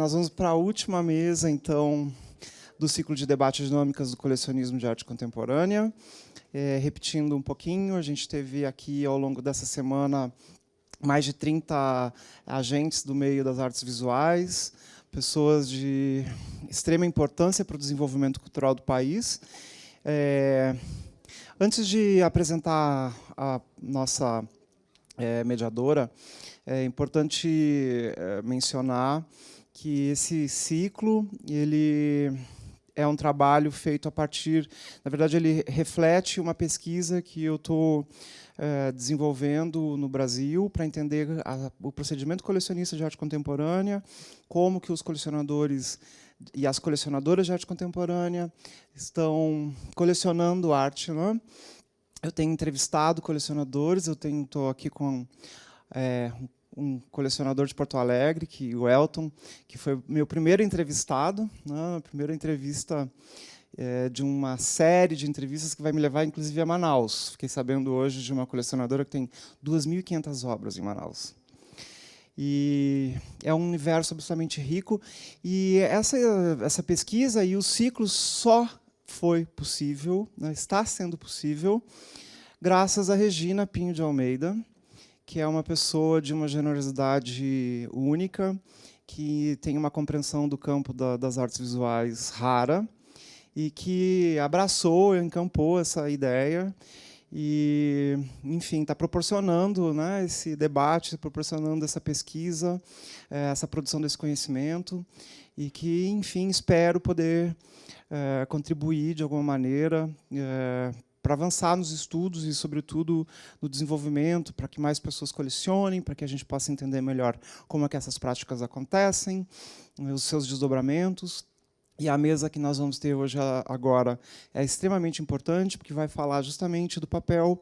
nós vamos para a última mesa, então, do ciclo de debates dinâmicas do colecionismo de arte contemporânea. Repetindo um pouquinho, a gente teve aqui, ao longo dessa semana, mais de 30 agentes do meio das artes visuais, pessoas de extrema importância para o desenvolvimento cultural do país. Antes de apresentar a nossa mediadora, é importante mencionar que esse ciclo ele é um trabalho feito a partir, na verdade, ele reflete uma pesquisa que eu estou desenvolvendo no Brasil para entender o procedimento colecionista de arte contemporânea, como que os colecionadores e as colecionadoras de arte contemporânea estão colecionando arte, né? Eu tenho entrevistado colecionadores, eu estou aqui com um colecionador de Porto Alegre, o Elton, que foi meu primeiro entrevistado, né? A primeira entrevista de uma série de entrevistas que vai me levar, inclusive, a Manaus. Fiquei sabendo hoje de uma colecionadora que tem 2.500 obras em Manaus. E é um universo absolutamente rico. E essa pesquisa e o ciclo só foi possível, né? Está sendo possível, graças a Regina Pinho de Almeida, que é uma pessoa de uma generosidade única, que tem uma compreensão do campo das artes visuais rara, e que abraçou, encampou essa ideia, e, enfim, está proporcionando, né, esse debate, proporcionando essa pesquisa, essa produção desse conhecimento, e que, enfim, espero poder contribuir de alguma maneira para avançar nos estudos e, sobretudo, no desenvolvimento, para que mais pessoas colecionem, para que a gente possa entender melhor como é que essas práticas acontecem, os seus desdobramentos. E a mesa que nós vamos ter hoje agora é extremamente importante, porque vai falar justamente do papel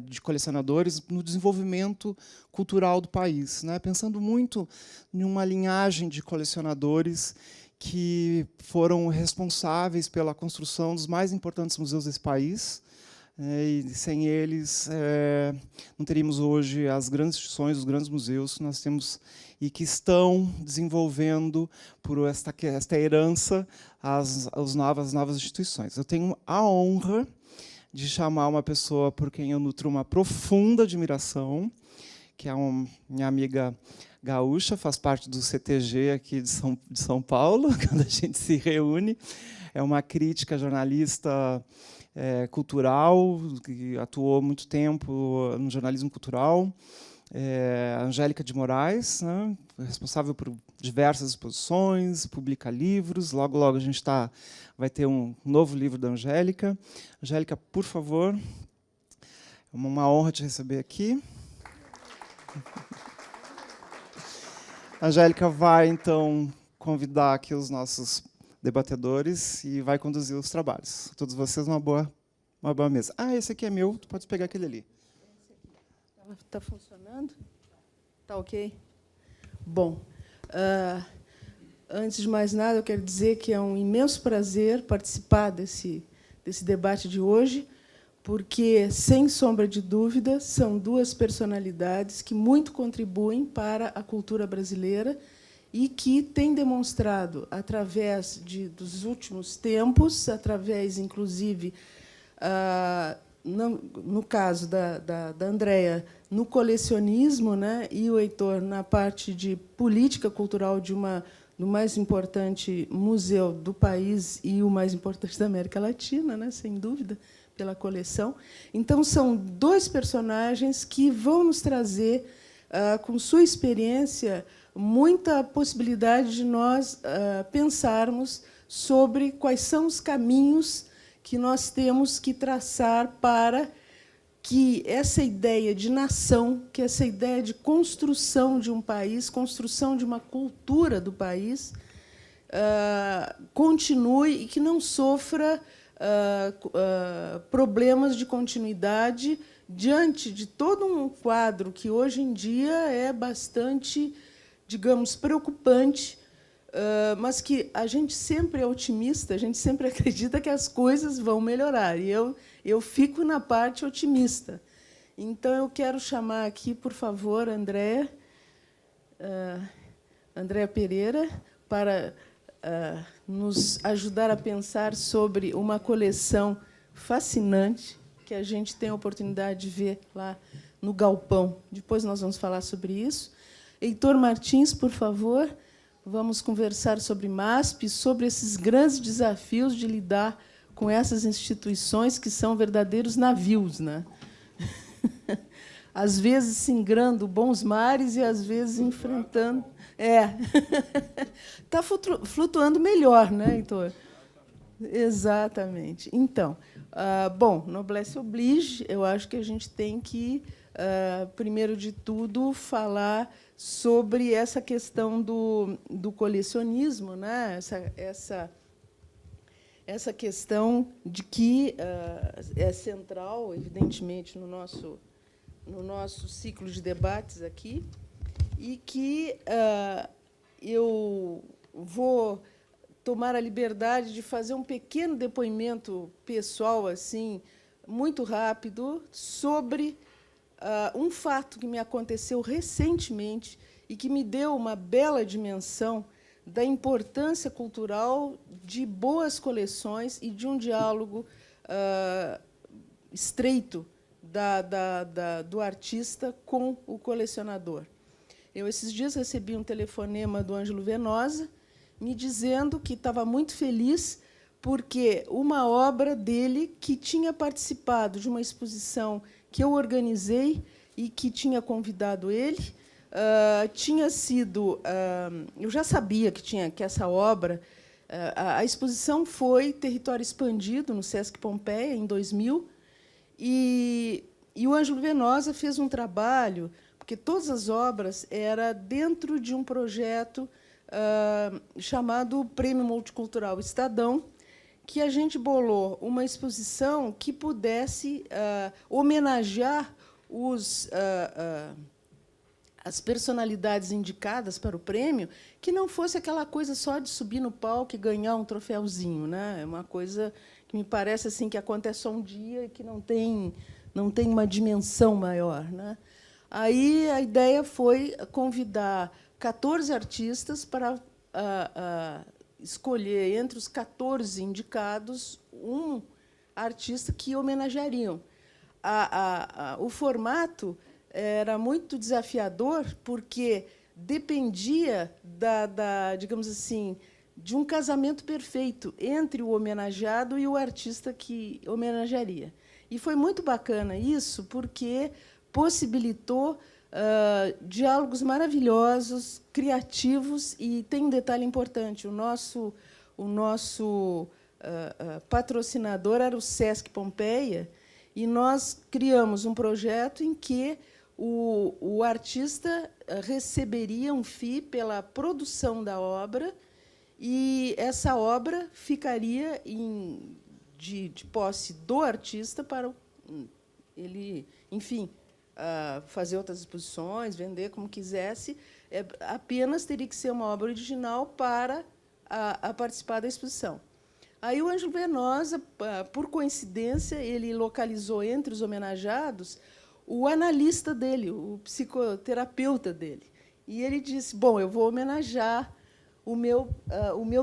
de colecionadores no desenvolvimento cultural do país, né? Pensando muito em uma linhagem de colecionadores que foram responsáveis pela construção dos mais importantes museus desse país, e sem eles não teríamos hoje as grandes instituições, os grandes museus que nós temos e que estão desenvolvendo por esta herança as novas instituições. Eu tenho a honra de chamar uma pessoa por quem eu nutro uma profunda admiração, que é minha amiga gaúcha, faz parte do CTG aqui de São Paulo, quando a gente se reúne. É uma crítica jornalista cultural, que atuou muito tempo no jornalismo cultural. Angélica de Moraes, né, responsável por diversas exposições, publica livros. Logo, logo a gente vai ter um novo livro da Angélica. Angélica, por favor, é uma honra te receber aqui. A Angélica vai, então, convidar aqui os nossos debatedores e vai conduzir os trabalhos. Todos vocês, uma boa mesa. Esse aqui é meu, tu pode pegar aquele ali. Está funcionando? Está ok? Bom, antes de mais nada, eu quero dizer que é um imenso prazer participar desse debate de hoje, porque, sem sombra de dúvida, são duas personalidades que muito contribuem para a cultura brasileira e que têm demonstrado, através dos últimos tempos, através, inclusive, no caso da Andréa, no colecionismo, né, e o Heitor na parte de política cultural do mais importante museu do país e o mais importante da América Latina, né, sem dúvida, pela coleção. Então, são dois personagens que vão nos trazer, com sua experiência, muita possibilidade de nós pensarmos sobre quais são os caminhos que nós temos que traçar para que essa ideia de nação, que essa ideia de construção de um país, construção de uma cultura do país, continue e que não sofra problemas de continuidade diante de todo um quadro que, hoje em dia, é bastante, digamos, preocupante, mas que a gente sempre é otimista, a gente sempre acredita que as coisas vão melhorar. E eu fico na parte otimista. Então, eu quero chamar aqui, por favor, Andréa, Andréa Pereira para nos ajudar a pensar sobre uma coleção fascinante que a gente tem a oportunidade de ver lá no Galpão. Depois nós vamos falar sobre isso. Heitor Martins, por favor, vamos conversar sobre MASP, sobre esses grandes desafios de lidar com essas instituições que são verdadeiros navios, né? Às vezes singrando bons mares e, às vezes, enfrentando... Está flutuando melhor, né, Heitor? Exatamente. Então, bom, noblesse oblige, eu acho que a gente tem que, primeiro de tudo, falar sobre essa questão do colecionismo, né? Essa questão de que é central, evidentemente, no nosso ciclo de debates aqui, e que eu vou tomar a liberdade de fazer um pequeno depoimento pessoal, assim, muito rápido, sobre um fato que me aconteceu recentemente e que me deu uma bela dimensão da importância cultural de boas coleções e de um diálogo estreito do artista com o colecionador. Eu, esses dias, recebi um telefonema do Ângelo Venosa, me dizendo que estava muito feliz porque uma obra dele, que tinha participado de uma exposição que eu organizei e que tinha convidado ele, tinha sido... eu já sabia que essa obra... a exposição foi Território Expandido, no Sesc Pompeia, em 2000, e o Ângelo Venosa fez um trabalho, porque todas as obras eram dentro de um projeto chamado Prêmio Multicultural Estadão, que a gente bolou uma exposição que pudesse homenagear as personalidades indicadas para o prêmio, que não fosse aquela coisa só de subir no palco e ganhar um troféuzinho, né? É uma coisa que me parece assim que acontece só um dia e que não tem uma dimensão maior, né? Aí a ideia foi convidar 14 artistas para escolher, entre os 14 indicados, um artista que homenageariam. O formato era muito desafiador, porque dependia digamos assim, de um casamento perfeito entre o homenageado e o artista que homenagearia. E foi muito bacana isso, porque possibilitou diálogos maravilhosos, criativos, e tem um detalhe importante: o nosso patrocinador era o Sesc Pompeia, e nós criamos um projeto em que o artista receberia um FII pela produção da obra, e essa obra ficaria de posse do artista para ele, enfim, fazer outras exposições, vender como quisesse. Apenas teria que ser uma obra original para participar da exposição. Aí o Ângelo Venosa, por coincidência, ele localizou entre os homenageados o analista dele, o psicoterapeuta dele. E ele disse: bom, eu vou homenagear o meu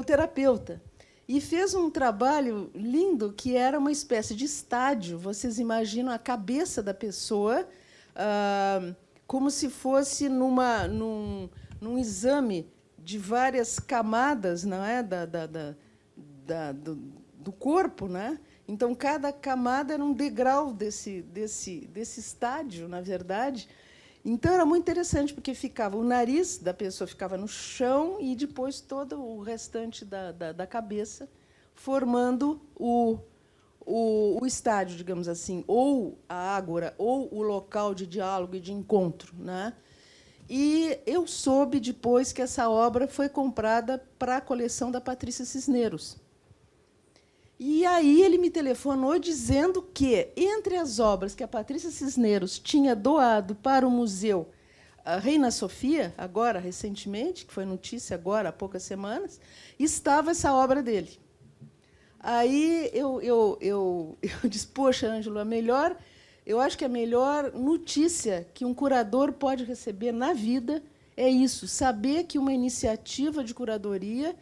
terapeuta. E fez um trabalho lindo, que era uma espécie de estádio. Vocês imaginam a cabeça da pessoa como se fosse num exame de várias camadas, não é, do corpo, né? Então, cada camada era um degrau desse estádio, na verdade. Então, era muito interessante, porque ficava o nariz da pessoa ficava no chão e depois todo o restante da cabeça, formando o estádio, digamos assim, ou a ágora, ou o local de diálogo e de encontro, né? E eu soube depois que essa obra foi comprada para a coleção da Patrícia Cisneros. E aí ele me telefonou dizendo que, entre as obras que a Patrícia Cisneros tinha doado para o Museu Reina Sofia, agora, recentemente, que foi notícia agora, há poucas semanas, estava essa obra dele. Aí eu disse: poxa, Ângelo, eu acho que a melhor notícia que um curador pode receber na vida é isso, saber que uma iniciativa de curadoria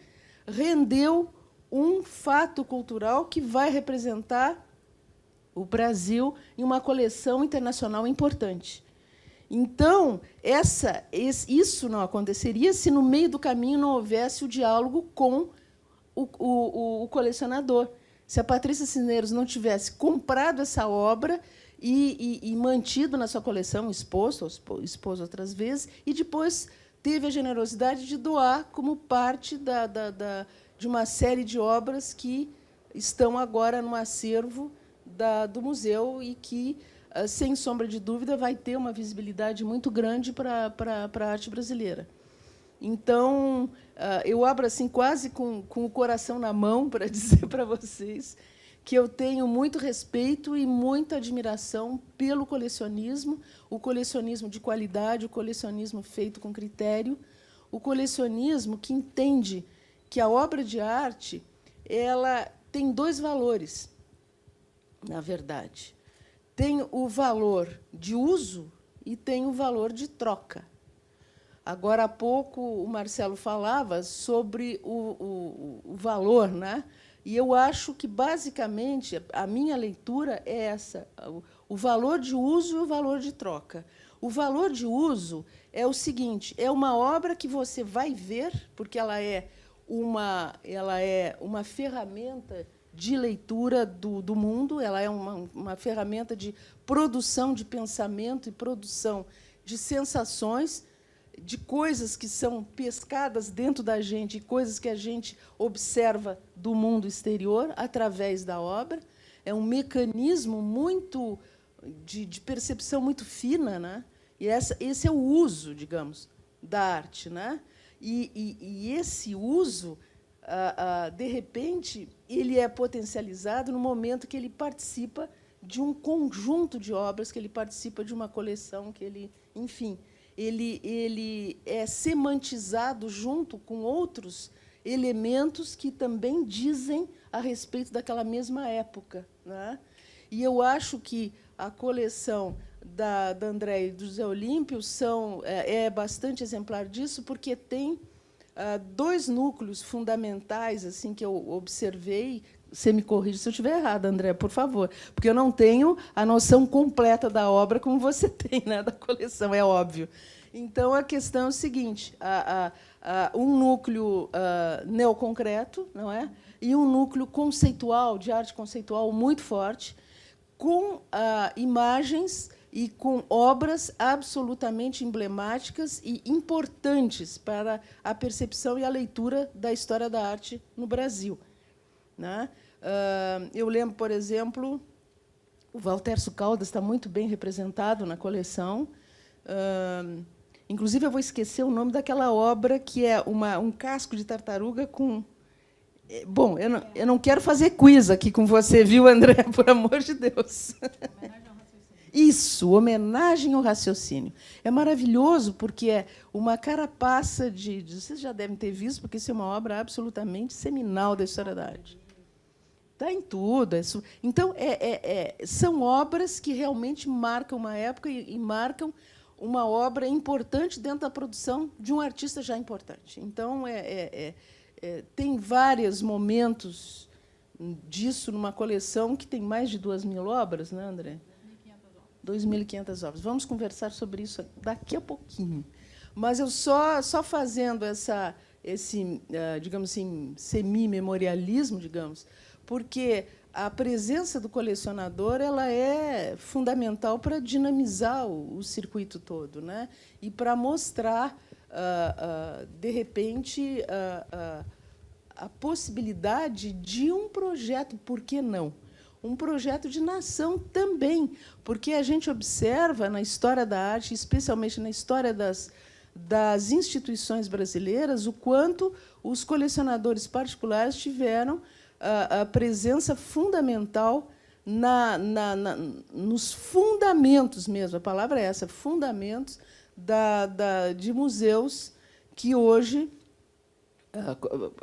rendeu um fato cultural que vai representar o Brasil em uma coleção internacional importante. Então, isso não aconteceria se, no meio do caminho, não houvesse o diálogo com o colecionador. Se a Patrícia Cisneros não tivesse comprado essa obra e mantido na sua coleção, expôs outras vezes, e depois teve a generosidade de doar como parte de uma série de obras que estão agora no acervo do museu e que, sem sombra de dúvida, vai ter uma visibilidade muito grande para a arte brasileira. Então, eu abro assim quase com o coração na mão para dizer para vocês que eu tenho muito respeito e muita admiração pelo colecionismo, o colecionismo de qualidade, o colecionismo feito com critério, o colecionismo que entende que a obra de arte ela tem dois valores, na verdade. Tem o valor de uso e tem o valor de troca. Agora, há pouco, o Marcelo falava sobre o valor, né? E eu acho que, basicamente, a minha leitura é essa, o valor de uso e o valor de troca. O valor de uso é o seguinte, é uma obra que você vai ver, porque ela é uma ferramenta de leitura do mundo, ela é uma ferramenta de produção de pensamento e produção de sensações, de coisas que são pescadas dentro da gente, coisas que a gente observa do mundo exterior através da obra. É um mecanismo muito de percepção muito fina, né? E esse é o uso, digamos, da arte, né? E esse uso, de repente, ele é potencializado no momento que ele participa de um conjunto de obras, que ele participa de uma coleção, que ele, enfim, ele é semantizado junto com outros elementos que também dizem a respeito daquela mesma época, né? E eu acho que a coleção da Andréia e do José Olímpio é bastante exemplar disso, porque tem dois núcleos fundamentais assim que eu observei. Você me corrige se eu estiver errada, André, por favor, porque eu não tenho a noção completa da obra como você tem, né, da coleção, é óbvio. Então, a questão é o seguinte, um núcleo neoconcreto, não é? E um núcleo conceitual, de arte conceitual muito forte, com imagens e com obras absolutamente emblemáticas e importantes para a percepção e a leitura da história da arte no Brasil, né? Eu lembro, por exemplo, o Valterço Caldas está muito bem representado na coleção. Inclusive, eu vou esquecer o nome daquela obra que é um casco de tartaruga com... Bom, eu não quero fazer quiz aqui com você, viu, André? Por amor de Deus. Isso, homenagem ao raciocínio. É maravilhoso, porque é uma carapaça de... Vocês já devem ter visto, porque isso é uma obra absolutamente seminal da história da arte. Está em tudo. Então, são obras que realmente marcam uma época e marcam uma obra importante dentro da produção de um artista já importante. Então, tem vários momentos disso numa coleção que tem mais de 2.000 obras, né, André? 2.500 obras. Vamos conversar sobre isso daqui a pouquinho. Mas eu só fazendo esse, digamos assim, semi-memorialismo, digamos, porque a presença do colecionador ela é fundamental para dinamizar o circuito todo, né? E para mostrar, de repente, a possibilidade de um projeto, por que não? Um projeto de nação também, porque a gente observa na história da arte, especialmente na história das instituições brasileiras, o quanto os colecionadores particulares tiveram a presença fundamental nos fundamentos mesmo, a palavra é essa, fundamentos de museus que hoje,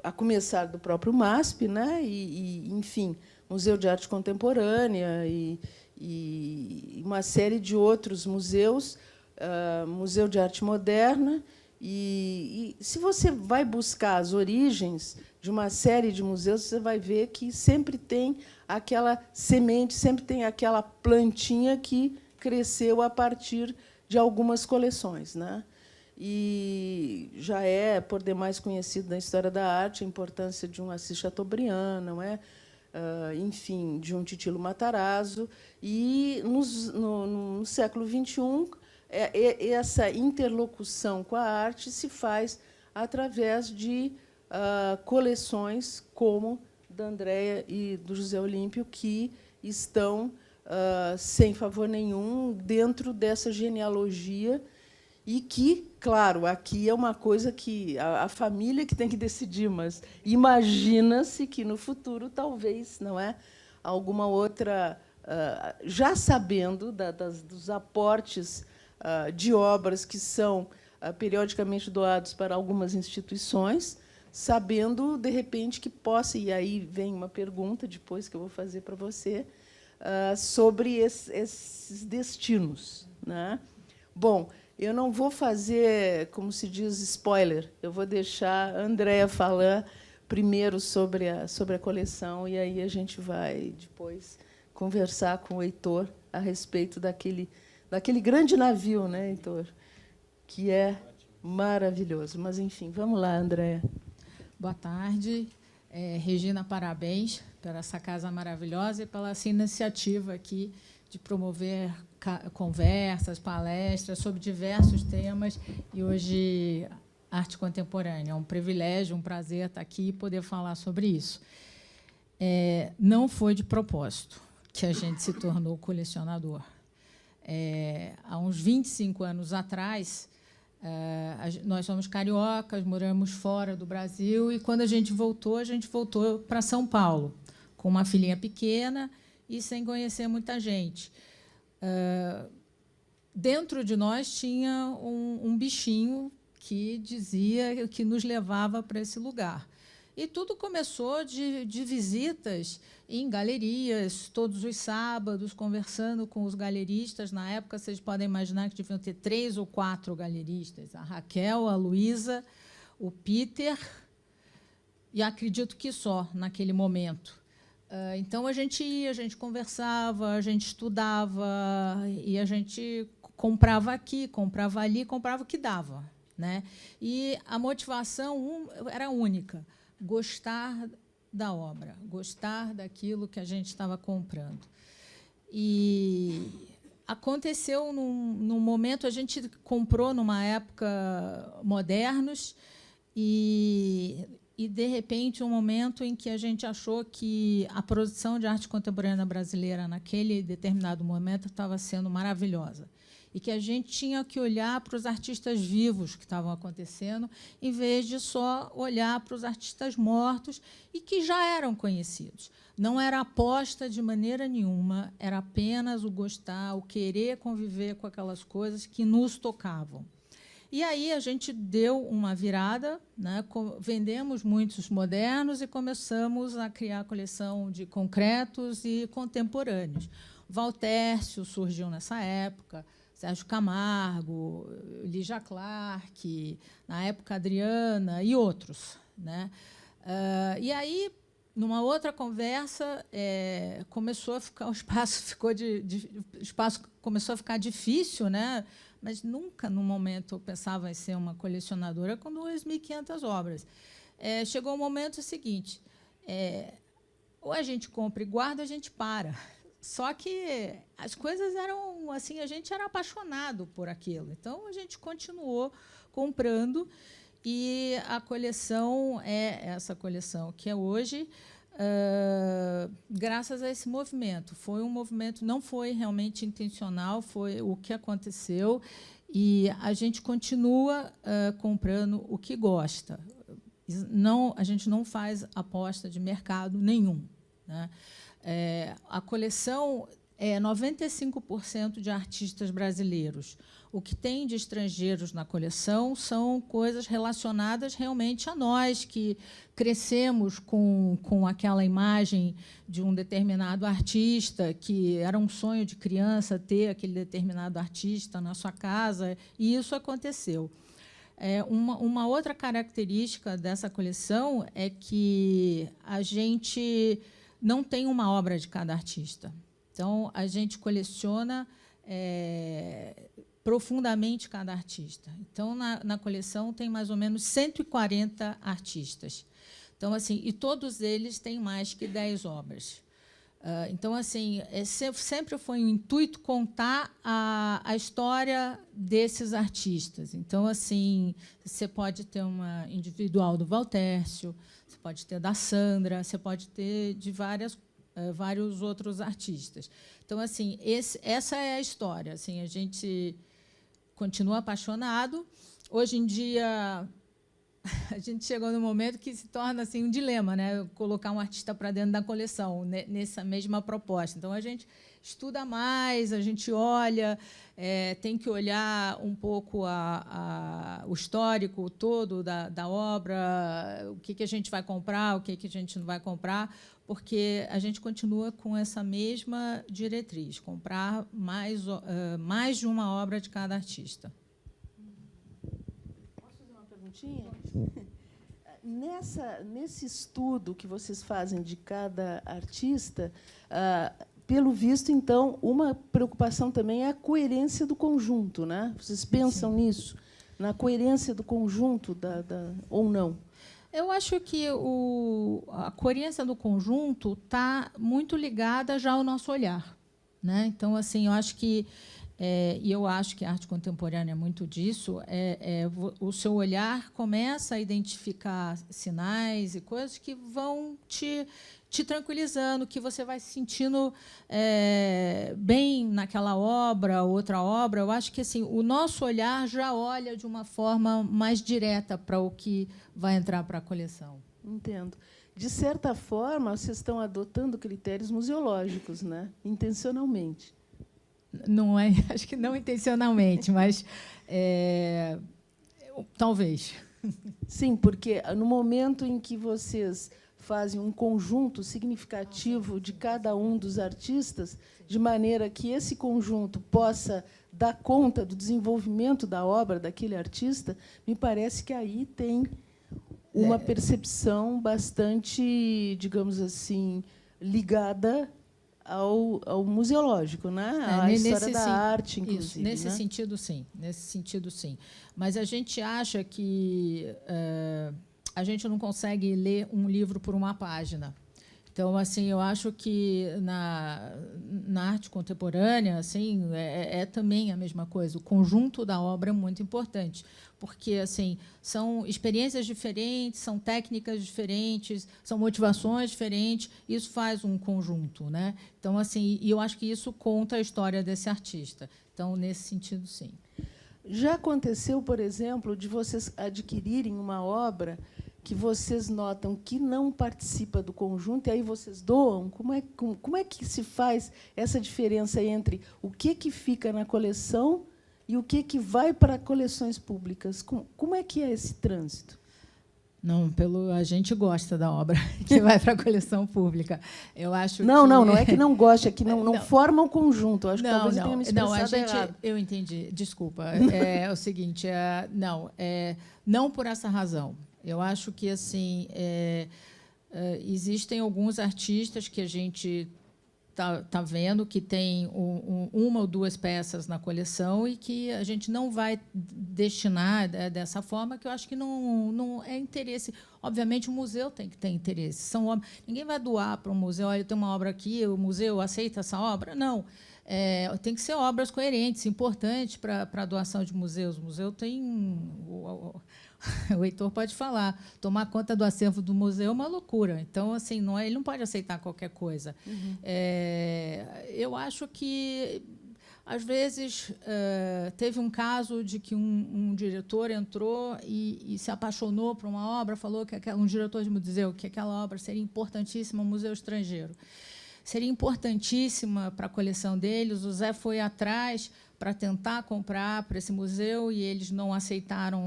a começar do próprio MASP, né, e enfim, Museu de Arte Contemporânea e uma série de outros museus, Museu de Arte Moderna E se você vai buscar as origens de uma série de museus, você vai ver que sempre tem aquela semente, sempre tem aquela plantinha que cresceu a partir de algumas coleções, né? E já é, por demais, conhecido na história da arte a importância de um Assis Chateaubriand, não é? Enfim, de um Titilo Matarazzo. E, no século XXI, essa interlocução com a arte se faz através de coleções como da Andréa e do José Olímpio, que estão, sem favor nenhum, dentro dessa genealogia, e que, claro, aqui é uma coisa que a família que tem que decidir, mas imagina-se que, no futuro, talvez, não é, alguma outra, já sabendo dos aportes de obras que são periodicamente doados para algumas instituições, sabendo, de repente, que possa, e aí vem uma pergunta depois que eu vou fazer para você, sobre esses destinos, né? Bom, eu não vou fazer, como se diz, spoiler. Eu vou deixar a Andréa falar primeiro sobre a coleção, e aí a gente vai, depois, conversar com o Heitor a respeito daquele grande navio, né, Heitor? Que é maravilhoso. Mas, enfim, vamos lá, Andréa. Boa tarde. Regina, parabéns por essa casa maravilhosa e pela essa iniciativa aqui de promover conversas, palestras sobre diversos temas, e hoje arte contemporânea. É um privilégio, um prazer estar aqui e poder falar sobre isso. Não foi de propósito que a gente se tornou colecionador. Há uns 25 anos atrás, nós somos cariocas, moramos fora do Brasil, e, quando a gente voltou para São Paulo, com uma filhinha pequena e sem conhecer muita gente. Dentro de nós tinha um bichinho que dizia, que nos levava para esse lugar. E tudo começou de visitas em galerias, todos os sábados, conversando com os galeristas. Na época, vocês podem imaginar que deviam ter 3 ou 4 galeristas: a Raquel, a Luísa, o Peter, e acredito que só, naquele momento. Então, a gente ia, a gente conversava, a gente estudava, e a gente comprava aqui, comprava ali, comprava o que dava, né? E a motivação era única: gostar da obra, gostar daquilo que a gente estava comprando. E aconteceu num momento, a gente comprou, numa época, modernos, e, de repente, um momento em que a gente achou que a produção de arte contemporânea brasileira, naquele determinado momento, estava sendo maravilhosa, e que a gente tinha que olhar para os artistas vivos que estavam acontecendo, em vez de só olhar para os artistas mortos e que já eram conhecidos. Não era aposta de maneira nenhuma, era apenas o gostar, o querer conviver com aquelas coisas que nos tocavam. E aí a gente deu uma virada, né? Vendemos muitos modernos e começamos a criar a coleção de concretos e contemporâneos. Valtércio surgiu nessa época, Sérgio Camargo, Lígia Clark, na época Adriana, e outros, né? E aí, numa outra conversa, começou a ficar, o espaço começou a ficar difícil, né? Mas nunca, no momento, eu pensava em ser uma colecionadora com 2.500 obras. Chegou o momento seguinte: ou a gente compra e guarda, ou a gente para. Só que as coisas eram assim, a gente era apaixonado por aquilo. Então, a gente continuou comprando, e a coleção é essa coleção que é hoje, graças a esse movimento. Foi um movimento, não foi realmente intencional, foi o que aconteceu, e a gente continua comprando o que gosta. A gente não faz aposta de mercado nenhum, né? A coleção é 95% de artistas brasileiros. O que tem de estrangeiros na coleção são coisas relacionadas realmente a nós, que crescemos com aquela imagem de um determinado artista, que era um sonho de criança ter aquele determinado artista na sua casa, e isso aconteceu. Uma outra característica dessa coleção é que a gente não tem uma obra de cada artista. Então, a gente coleciona profundamente cada artista. Então, na coleção tem mais ou menos 140 artistas. Então, assim, e todos eles têm mais que 10 obras. Então, assim, sempre foi um intuito contar a história desses artistas. Então, assim, você pode ter uma individual do Valtércio, você pode ter da Sandra, você pode ter de vários outros artistas. Então, assim, essa é a história. Assim, a gente continua apaixonado. Hoje em dia, a gente chegou num momento que se torna assim, um dilema, né? Colocar um artista para dentro da coleção, nessa mesma proposta. Então, a gente estuda mais, a gente olha, tem que olhar um pouco o histórico todo da obra, o que a gente vai comprar, o que a gente não vai comprar, porque a gente continua com essa mesma diretriz, comprar mais de uma obra de cada artista. Posso fazer uma perguntinha? Nesse estudo que vocês fazem de cada artista, pelo visto, então, uma preocupação também é a coerência do conjunto, né? Vocês pensam Sim. nisso, na coerência do conjunto ou não? Eu acho que a coerência do conjunto está muito ligada já ao nosso olhar, né? Então, assim, eu acho que e eu acho que a arte contemporânea é muito disso. O seu olhar começa a identificar sinais e coisas que vão te tranquilizando, que você vai se sentindo bem naquela obra, outra obra. Eu acho que assim, o nosso olhar já olha de uma forma mais direta para o que vai entrar para a coleção. Entendo. De certa forma, vocês estão adotando critérios museológicos, né? Intencionalmente. Não é, acho que não intencionalmente, mas talvez. Sim, porque no momento em que vocês fazem um conjunto significativo de cada um dos artistas, de maneira que esse conjunto possa dar conta do desenvolvimento da obra daquele artista, me parece que aí tem uma percepção bastante, digamos assim, ligada ao museológico, né? À história da arte, inclusive. Isso, nesse sentido, sim. Nesse sentido, sim. Mas a gente acha que a gente não consegue ler um livro por uma página. Então, assim, eu acho que na arte contemporânea, assim, também a mesma coisa. O conjunto da obra é muito importante, porque assim são experiências diferentes, são técnicas diferentes, são motivações diferentes. Isso faz um conjunto, né? Então, assim, e eu acho que isso conta a história desse artista. Então, nesse sentido, sim. Já aconteceu, por exemplo, de vocês adquirirem uma obra que vocês notam que não participa do conjunto, e aí vocês doam? Como é que se faz essa diferença entre o que fica na coleção e o que vai para coleções públicas? Como é que é esse trânsito? Não, a gente gosta da obra que vai para a coleção pública. Eu acho não é que não gosta, é que não forma um conjunto. Eu acho que talvez eu tenha me expressado errado. Eu entendi, desculpa. É o seguinte, não por essa razão. Eu acho que assim existem alguns artistas que a gente está vendo que tem uma ou duas peças na coleção e que a gente não vai destinar dessa forma, que eu acho que não é interesse. Obviamente, o museu tem que ter interesse. Ninguém vai doar para um museu, olha, eu tenho uma obra aqui, o museu aceita essa obra? Não. Tem que ser obras coerentes, importantes para a doação de museus. O museu tem... O Heitor pode falar, tomar conta do acervo do museu é uma loucura. Então, assim, ele não pode aceitar qualquer coisa. Uhum. Eu acho que, às vezes, teve um caso de que um diretor entrou e se apaixonou por uma obra, falou que um diretor de museu, que aquela obra seria importantíssima no museu estrangeiro. Seria importantíssima para a coleção deles. O Zé foi atrás para tentar comprar para esse museu e eles não aceitaram.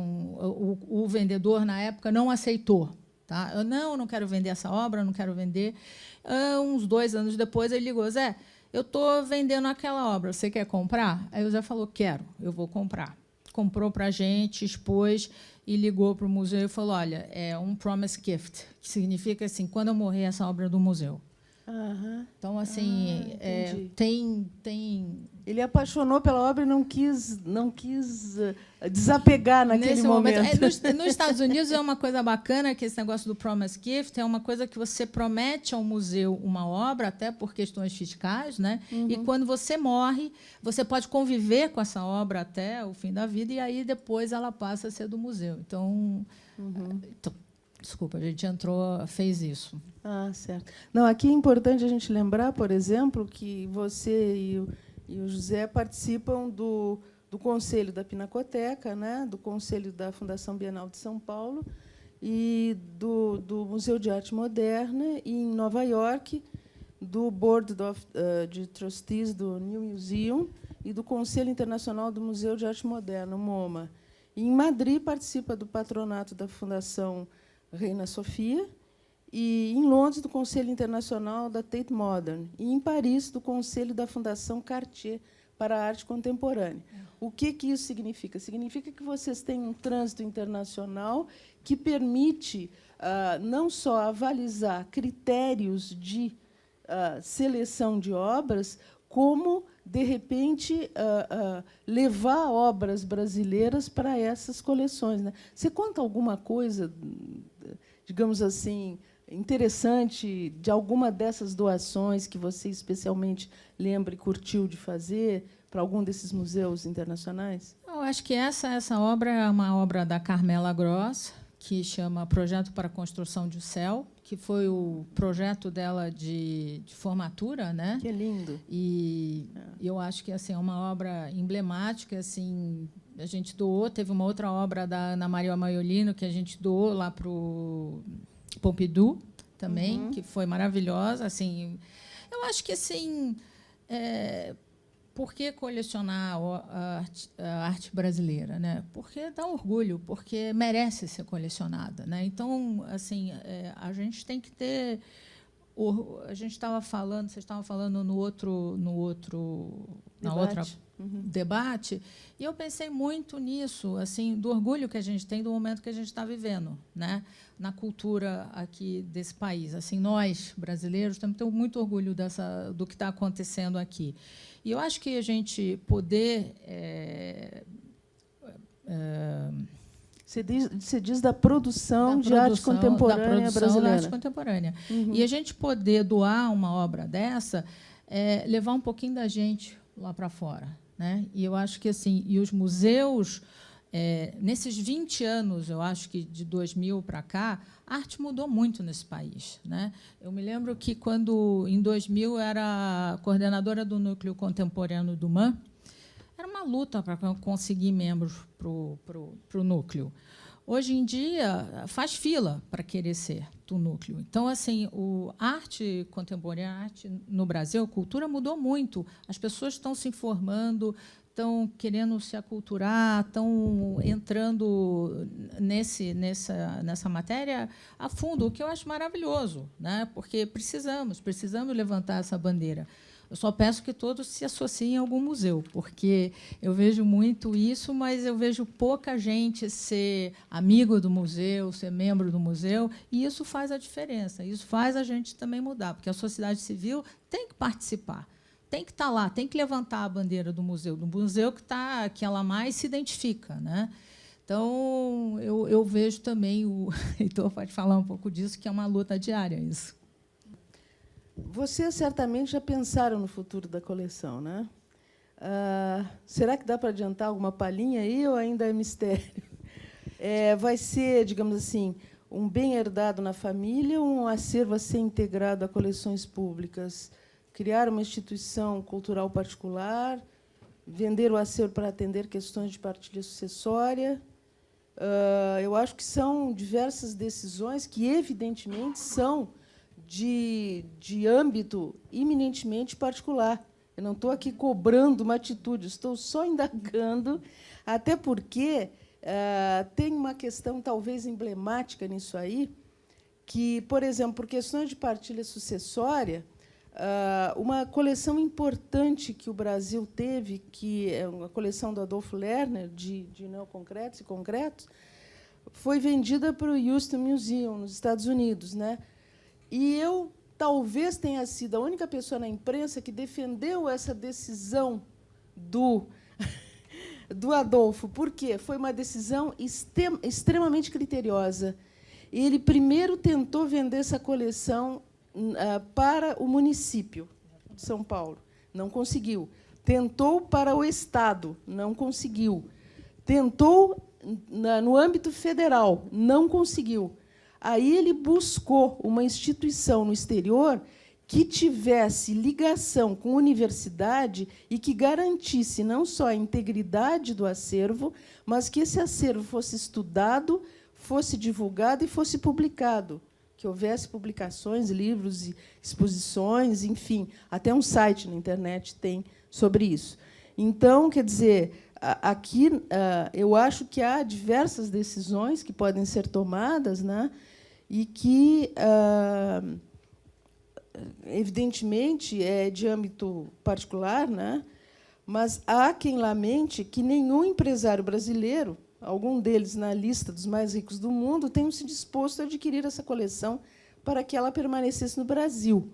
O vendedor, na época, não aceitou. Tá? Eu não quero vender essa obra, não quero vender. Uns 2 anos depois, ele ligou, Zé, eu estou vendendo aquela obra, você quer comprar? Aí o Zé falou, quero, eu vou comprar. comprou para a gente, expôs e ligou para o museu e falou: olha, é um promise gift, que significa assim, quando eu morrer, essa obra é do museu. Aham. Então, assim, tem Ele apaixonou pela obra e não quis desapegar naquele nesse momento. Nos Estados Unidos é uma coisa bacana que esse negócio do promise gift é uma coisa que você promete ao museu uma obra, até por questões fiscais, né? E quando você morre, você pode conviver com essa obra até o fim da vida e aí depois ela passa a ser do museu. Então, desculpa, a gente fez isso. Ah, certo. Não, aqui é importante a gente lembrar, por exemplo, que você e o José participam do Conselho da Pinacoteca, né, do Conselho da Fundação Bienal de São Paulo e do Museu de Arte Moderna, e, em Nova York, do Board de Trustees do New Museum e do Conselho Internacional do Museu de Arte Moderna, o MoMA. E, em Madrid, participa do patronato da Fundação Reina Sofia, e, em Londres, do Conselho Internacional da Tate Modern, e, em Paris, do Conselho da Fundação Cartier para a Arte Contemporânea. O que isso significa? Significa que vocês têm um trânsito internacional que permite não só avalizar critérios de seleção de obras, como, de repente, levar obras brasileiras para essas coleções, né? Você conta alguma coisa, digamos assim, interessante de alguma dessas doações que você especialmente lembra e curtiu de fazer para algum desses museus internacionais? Eu acho que essa obra é uma obra da Carmela Gross, que chama Projeto para a Construção de Céu, que foi o projeto dela de formatura, né? Que lindo. E eu acho que assim, é uma obra emblemática. Assim, a gente doou, teve uma outra obra da Ana Maria Maiolino que a gente doou lá para o Pompidou também, que foi maravilhosa. Assim, eu acho que assim, por que colecionar a arte brasileira, né? Porque dá orgulho, porque merece ser colecionada, né? Então, assim, a gente tem que ter. A gente estava falando, vocês estavam falando no outro debate, e eu pensei muito nisso, assim, do orgulho que a gente tem do momento que a gente está vivendo, né, na cultura aqui desse país. Assim, nós brasileiros temos muito orgulho do que está acontecendo aqui. E eu acho que a gente poder Você diz da produção de arte contemporânea brasileira. Da arte contemporânea. E a gente poder doar uma obra dessa, levar um pouquinho da gente lá para fora, né? E eu acho que assim, e os museus, nesses 20 anos, eu acho que de 2000 para cá, a arte mudou muito nesse país, né? Eu me lembro que quando em 2000 era coordenadora do Núcleo Contemporâneo do MAN, era uma luta para conseguir membros para o núcleo. Hoje em dia, faz fila para querer ser do núcleo. Então, assim, a arte contemporânea, a arte no Brasil, a cultura mudou muito. As pessoas estão se informando, estão querendo se aculturar, estão entrando nessa matéria a fundo, o que eu acho maravilhoso, né? Porque precisamos levantar essa bandeira. Eu só peço que todos se associem a algum museu, porque eu vejo muito isso, mas eu vejo pouca gente ser amigo do museu, ser membro do museu, e isso faz a diferença. Isso faz a gente também mudar, porque a sociedade civil tem que participar, tem que estar lá, tem que levantar a bandeira do museu que ela mais se identifica, né? Então, eu vejo também, o Heitor pode falar um pouco disso, que é uma luta diária isso. Vocês certamente já pensaram no futuro da coleção, né? Será que dá para adiantar alguma palhinha aí ou ainda é mistério? Vai ser, digamos assim, um bem herdado na família ou um acervo a ser integrado a coleções públicas? Criar uma instituição cultural particular? Vender o acervo para atender questões de partilha sucessória? Eu acho que são diversas decisões que, evidentemente, são de âmbito eminentemente particular. Eu não estou aqui cobrando uma atitude, estou só indagando, até porque tem uma questão talvez emblemática nisso aí, que, por exemplo, por questões de partilha sucessória, uma coleção importante que o Brasil teve, que é uma coleção do Adolf Lerner, de neoconcretos e concretos, foi vendida para o Houston Museum, nos Estados Unidos, né? E eu talvez tenha sido a única pessoa na imprensa que defendeu essa decisão do Adolfo. Por quê? Foi uma decisão extremamente criteriosa. Ele primeiro tentou vender essa coleção para o município de São Paulo. Não conseguiu. Tentou para o Estado. Não conseguiu. Tentou no âmbito federal. Não conseguiu. Aí ele buscou uma instituição no exterior que tivesse ligação com a universidade e que garantisse não só a integridade do acervo, mas que esse acervo fosse estudado, fosse divulgado e fosse publicado, que houvesse publicações, livros, exposições, enfim, até um site na internet tem sobre isso. Então, quer dizer, aqui eu acho que há diversas decisões que podem ser tomadas, né, e que, evidentemente, é de âmbito particular, né, mas há quem lamente que nenhum empresário brasileiro, algum deles na lista dos mais ricos do mundo, tenham se disposto a adquirir essa coleção para que ela permanecesse no Brasil.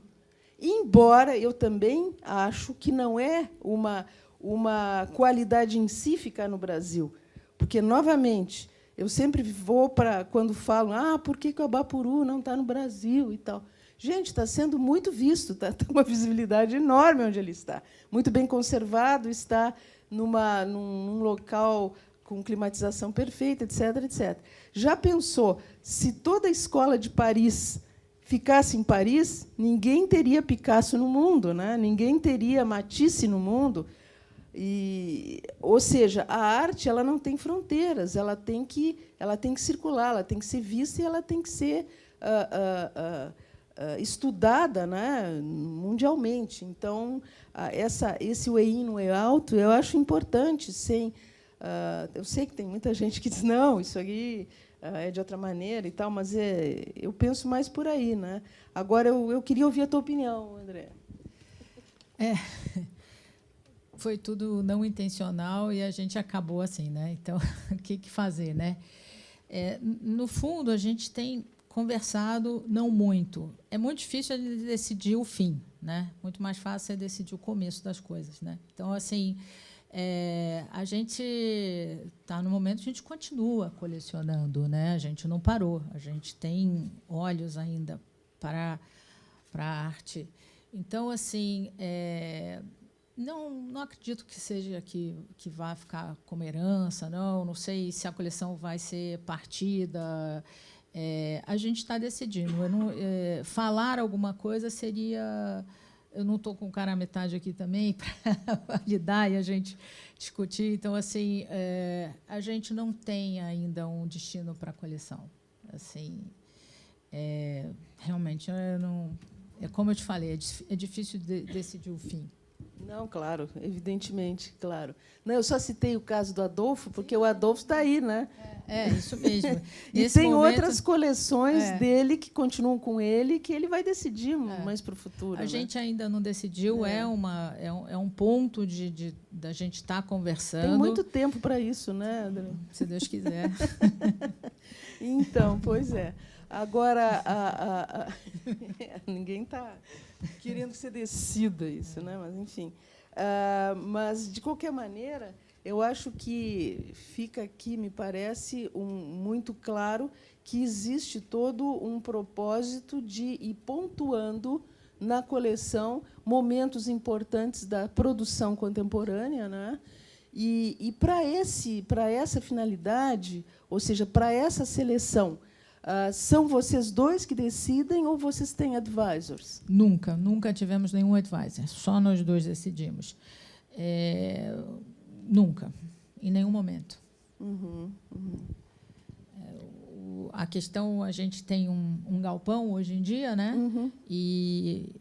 Embora eu também acho que não é uma qualidade em si ficar no Brasil, porque, novamente, eu sempre vou para, quando falam, por que o Abapuru não está no Brasil e tal. Gente, está sendo muito visto, está uma visibilidade enorme onde ele está. Muito bem conservado, está num local com climatização perfeita, etc., etc. Já pensou, se toda a escola de Paris ficasse em Paris, ninguém teria Picasso no mundo, né? Ninguém teria Matisse no mundo. Ou seja, a arte ela não tem fronteiras, ela tem que circular, ela tem que ser vista e ela tem que ser estudada, né, mundialmente. Então, esse way in, way out, eu acho importante. Eu sei que tem muita gente que diz não, isso aqui é de outra maneira e tal, mas eu penso mais por aí, né? Agora eu queria ouvir a tua opinião, André. Foi tudo não intencional e a gente acabou assim, né? Então, o que fazer, né? No fundo, a gente tem conversado não muito. É muito difícil decidir o fim, né? Muito mais fácil é decidir o começo das coisas, né? Então, assim, a gente está no momento, a gente continua colecionando, né? A gente não parou, a gente tem olhos ainda para a arte. Então, assim, não acredito que seja que vá ficar como herança, não sei se a coleção vai ser partida. A gente está decidindo. Falar alguma coisa seria... Eu não estou com o cara à metade aqui também para validar e a gente discutir. Então, assim, a gente não tem ainda um destino para a coleção. Assim, realmente, como eu te falei, é difícil decidir o fim. Não, claro, evidentemente, claro. Não, eu só citei o caso do Adolfo, porque o Adolfo está aí, né? Isso mesmo. E tem outras coleções dele que continuam com ele, que ele vai decidir mais para o futuro. A gente ainda não decidiu, é um ponto da gente estar conversando. Tem muito tempo para isso, né, André? Se Deus quiser. Então, pois é. Agora, ninguém está querendo que você decida isso, né? Mas, enfim. Mas, de qualquer maneira, eu acho que fica aqui, me parece, muito claro que existe todo um propósito de ir pontuando na coleção momentos importantes da produção contemporânea, né? E para essa finalidade, ou seja, para essa seleção, são vocês dois que decidem ou vocês têm advisors? Nunca tivemos nenhum advisor. Só nós dois decidimos. Nunca, em nenhum momento. A questão, a gente tem um galpão hoje em dia, né? E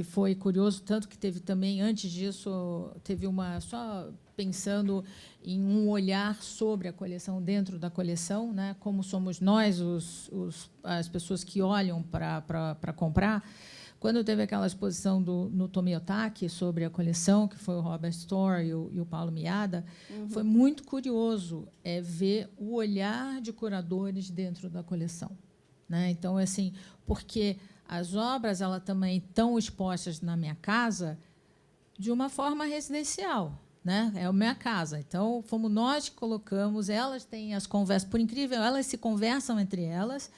foi curioso, tanto que teve também, antes disso, teve só pensando em um olhar sobre a coleção, dentro da coleção, né? Como somos nós, as pessoas que olham para comprar, Quando teve aquela exposição no Tomiotaki sobre a coleção, que foi o Robert Storr e o Paulo Miada, foi muito curioso ver o olhar de curadores dentro da coleção, né? Então, assim, porque as obras elas também estão expostas na minha casa de uma forma residencial, né? É a minha casa. Então, fomos nós que colocamos, elas têm as conversas, por incrível, elas se conversam entre elas,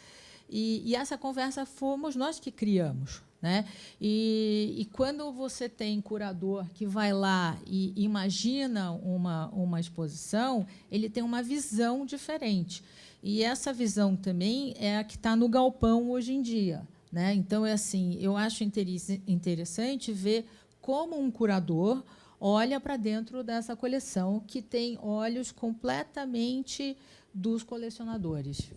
e essa conversa fomos nós que criamos, né? E quando você tem curador que vai lá e imagina uma exposição, ele tem uma visão diferente. E essa visão também é a que está no galpão hoje em dia, né? Então, é assim, eu acho interessante ver como um curador olha para dentro dessa coleção, que tem olhos completamente dos colecionadores.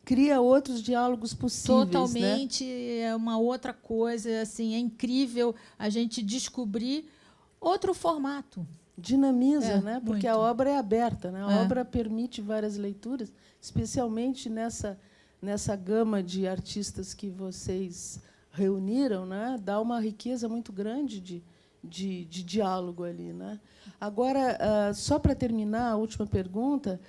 Cria outros diálogos possíveis. Totalmente, né? é uma outra coisa. Assim, é incrível a gente descobrir outro formato. Dinamiza, né? Porque muito. a obra é aberta, né? A obra permite várias leituras, especialmente nessa gama de artistas que vocês reuniram, né? Dá uma riqueza muito grande de diálogo ali, né? Agora, só para terminar, a última pergunta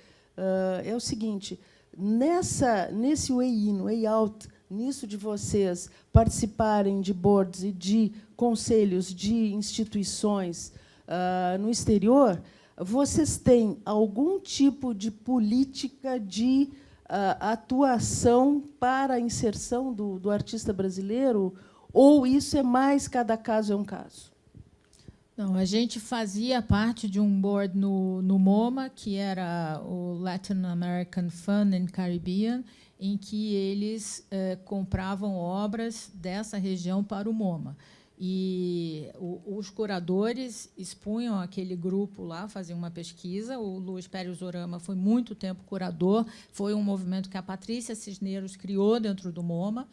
é o seguinte: nesse way in, way out, nisso de vocês participarem de boards e de conselhos de instituições no exterior, vocês têm algum tipo de política de atuação para a inserção do artista brasileiro, ou isso é mais cada caso é um caso? Não, a gente fazia parte de um board no MoMA, que era o Latin American Fund and Caribbean, em que eles compravam obras dessa região para o MoMA. E os curadores expunham aquele grupo lá, faziam uma pesquisa. O Luiz Pérez Orama foi muito tempo curador, foi um movimento que a Patrícia Cisneros criou dentro do MoMA.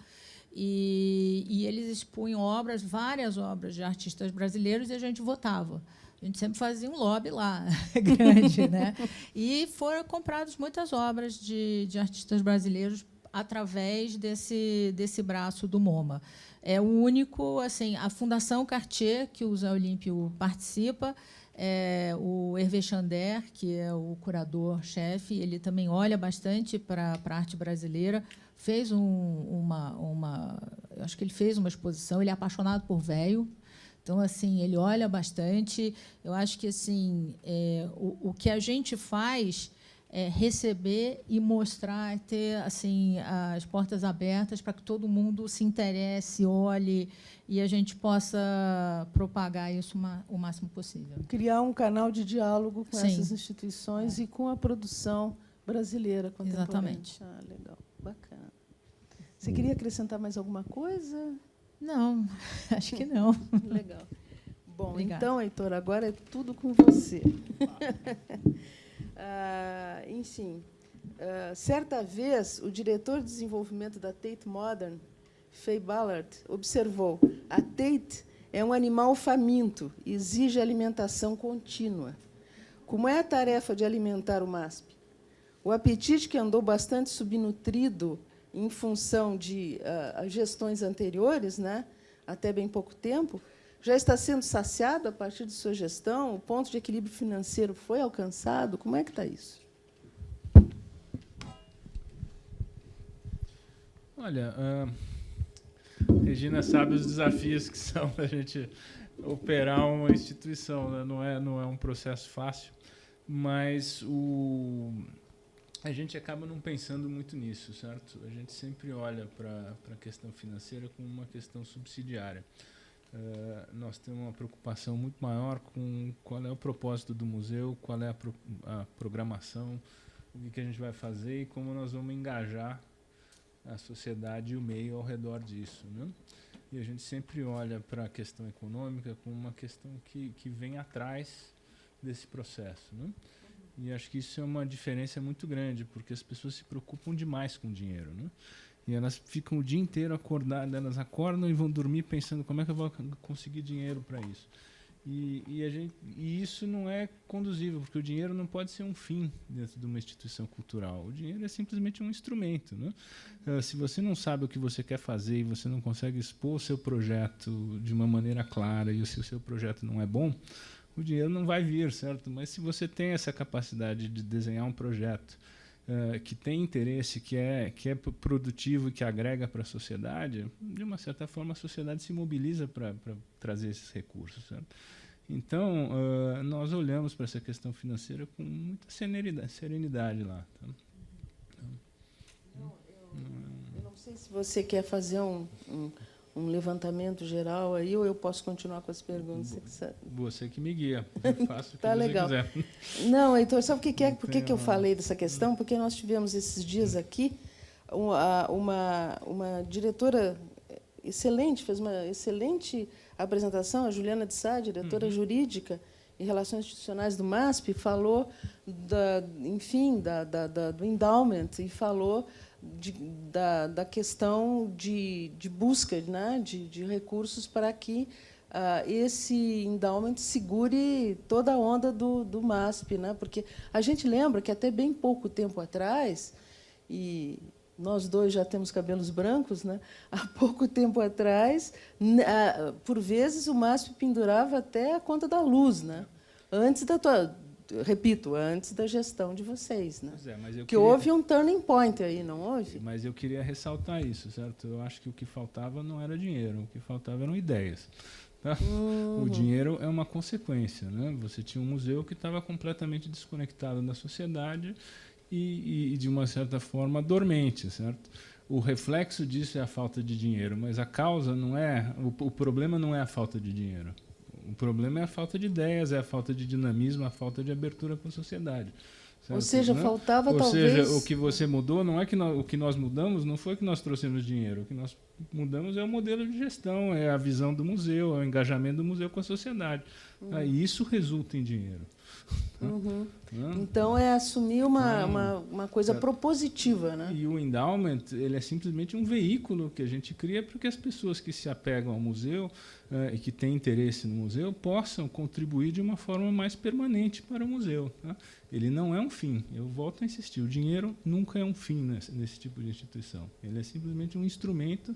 E eles expunham várias obras de artistas brasileiros, e a gente votava. A gente sempre fazia um lobby lá, grande, né? E foram compradas muitas obras de artistas brasileiros através desse braço do MoMA. É o único, assim, a Fundação Cartier, que o Zé Olímpio participa, o Hervé Chander, que é o curador-chefe, ele também olha bastante para a arte brasileira. Fez eu acho que ele fez uma exposição. Ele é apaixonado por véio, então assim ele olha bastante. Eu acho que assim o que a gente faz é receber e mostrar, ter assim as portas abertas para que todo mundo se interesse, olhe, e a gente possa propagar isso o máximo possível. Criar um canal de diálogo com Sim. essas instituições e com a produção brasileira contemporânea. Exatamente. Legal, bacana. Você queria acrescentar mais alguma coisa? Não, acho que não. Legal. Bom, Obrigada. então, Heitor, agora é tudo com você. Enfim, certa vez, o diretor de desenvolvimento da Tate Modern, Faye Ballard, observou: a Tate é um animal faminto e exige alimentação contínua. Como é a tarefa de alimentar o MASP? O apetite, que andou bastante subnutrido em função de gestões anteriores, né, até bem pouco tempo, já está sendo saciado a partir de sua gestão? O ponto de equilíbrio financeiro foi alcançado? Como é que está isso? Olha, Regina sabe os desafios que são para a gente operar uma instituição, né? Não é um processo fácil, mas a gente acaba não pensando muito nisso, certo? A gente sempre olha para a questão financeira como uma questão subsidiária. Nós temos uma preocupação muito maior com qual é o propósito do museu, qual é a programação, o que a gente vai fazer e como nós vamos engajar a sociedade e o meio ao redor disso, né? E a gente sempre olha para a questão econômica como uma questão que vem atrás desse processo, né? E acho que isso é uma diferença muito grande, porque as pessoas se preocupam demais com dinheiro, né? E elas ficam o dia inteiro acordadas, elas acordam e vão dormir pensando como é que eu vou conseguir dinheiro para isso. E isso não é conduzível, porque o dinheiro não pode ser um fim dentro de uma instituição cultural. O dinheiro é simplesmente um instrumento, né? Se você não sabe o que você quer fazer e você não consegue expor o seu projeto de uma maneira clara e se o seu projeto não é bom, o dinheiro não vai vir, certo? Mas se você tem essa capacidade de desenhar um projeto que tem interesse, que é produtivo e que agrega para a sociedade, de uma certa forma a sociedade se mobiliza para trazer esses recursos, certo? Então, nós olhamos para essa questão financeira com muita serenidade lá. Tá? Eu não sei se você quer fazer um levantamento geral aí, ou eu posso continuar com as perguntas. Você que me guia. Faço o que Tá você legal. quiser. Não, Heitor, sabe por que eu falei dessa questão? Porque nós tivemos esses dias aqui uma diretora excelente, fez uma excelente apresentação, a Juliana de Sá, diretora jurídica e Relações Institucionais do MASP, falou do endowment e falou da questão de busca, né, de recursos para que esse endowment segure toda a onda do MASP, né? Porque a gente lembra que até bem pouco tempo atrás, e nós dois já temos cabelos brancos, né? Há pouco tempo atrás, por vezes, o MASP pendurava até a conta da luz, né? Antes da gestão de vocês, né? Pois é, mas que houve um turning point aí, não houve? Mas eu queria ressaltar isso, certo? Eu acho que o que faltava não era dinheiro, o que faltava eram ideias. Tá? O dinheiro é uma consequência, né? Você tinha um museu que estava completamente desconectado da sociedade e, de uma certa forma, dormente, certo? O reflexo disso é a falta de dinheiro, mas a causa não é... O problema não é a falta de dinheiro. O problema é a falta de ideias, é a falta de dinamismo, a falta de abertura para a sociedade. Certo? Ou seja, faltava talvez... Ou seja, o que você mudou não é que o que nós mudamos, não foi que nós trouxemos dinheiro. O que nós mudamos é o modelo de gestão, é a visão do museu, é o engajamento do museu com a sociedade. E isso resulta em dinheiro. Então, é assumir uma coisa propositiva, né? E o endowment, ele é simplesmente um veículo que a gente cria para que as pessoas que se apegam ao museu e que têm interesse no museu possam contribuir de uma forma mais permanente para o museu. Tá? Ele não é um fim. Eu volto a insistir, o dinheiro nunca é um fim nesse tipo de instituição. Ele é simplesmente um instrumento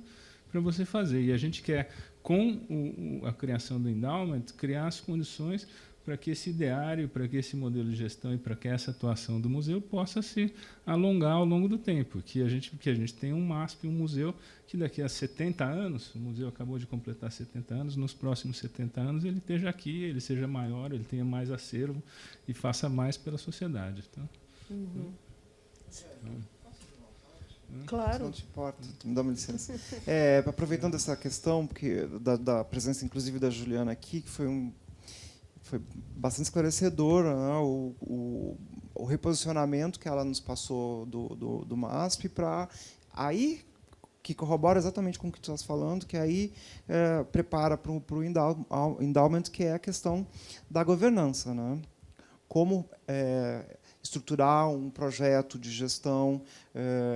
para você fazer. E a gente quer, com a criação do endowment, criar as condições para que esse ideário, para que esse modelo de gestão e para que essa atuação do museu possa se alongar ao longo do tempo. Que a gente tenha um MASP, um museu que daqui a 70 anos, o museu acabou de completar 70 anos, nos próximos 70 anos ele esteja aqui, ele seja maior, ele tenha mais acervo e faça mais pela sociedade. Tá? Claro. Se não te importa, me dá uma licença. Aproveitando essa questão porque da presença, inclusive, da Juliana aqui, que foi bastante esclarecedor, né, o reposicionamento que ela nos passou do MASP para aí que corrobora exatamente com o que tu estás falando, que aí prepara para o endowment, que é a questão da governança, né? Como estruturar um projeto de gestão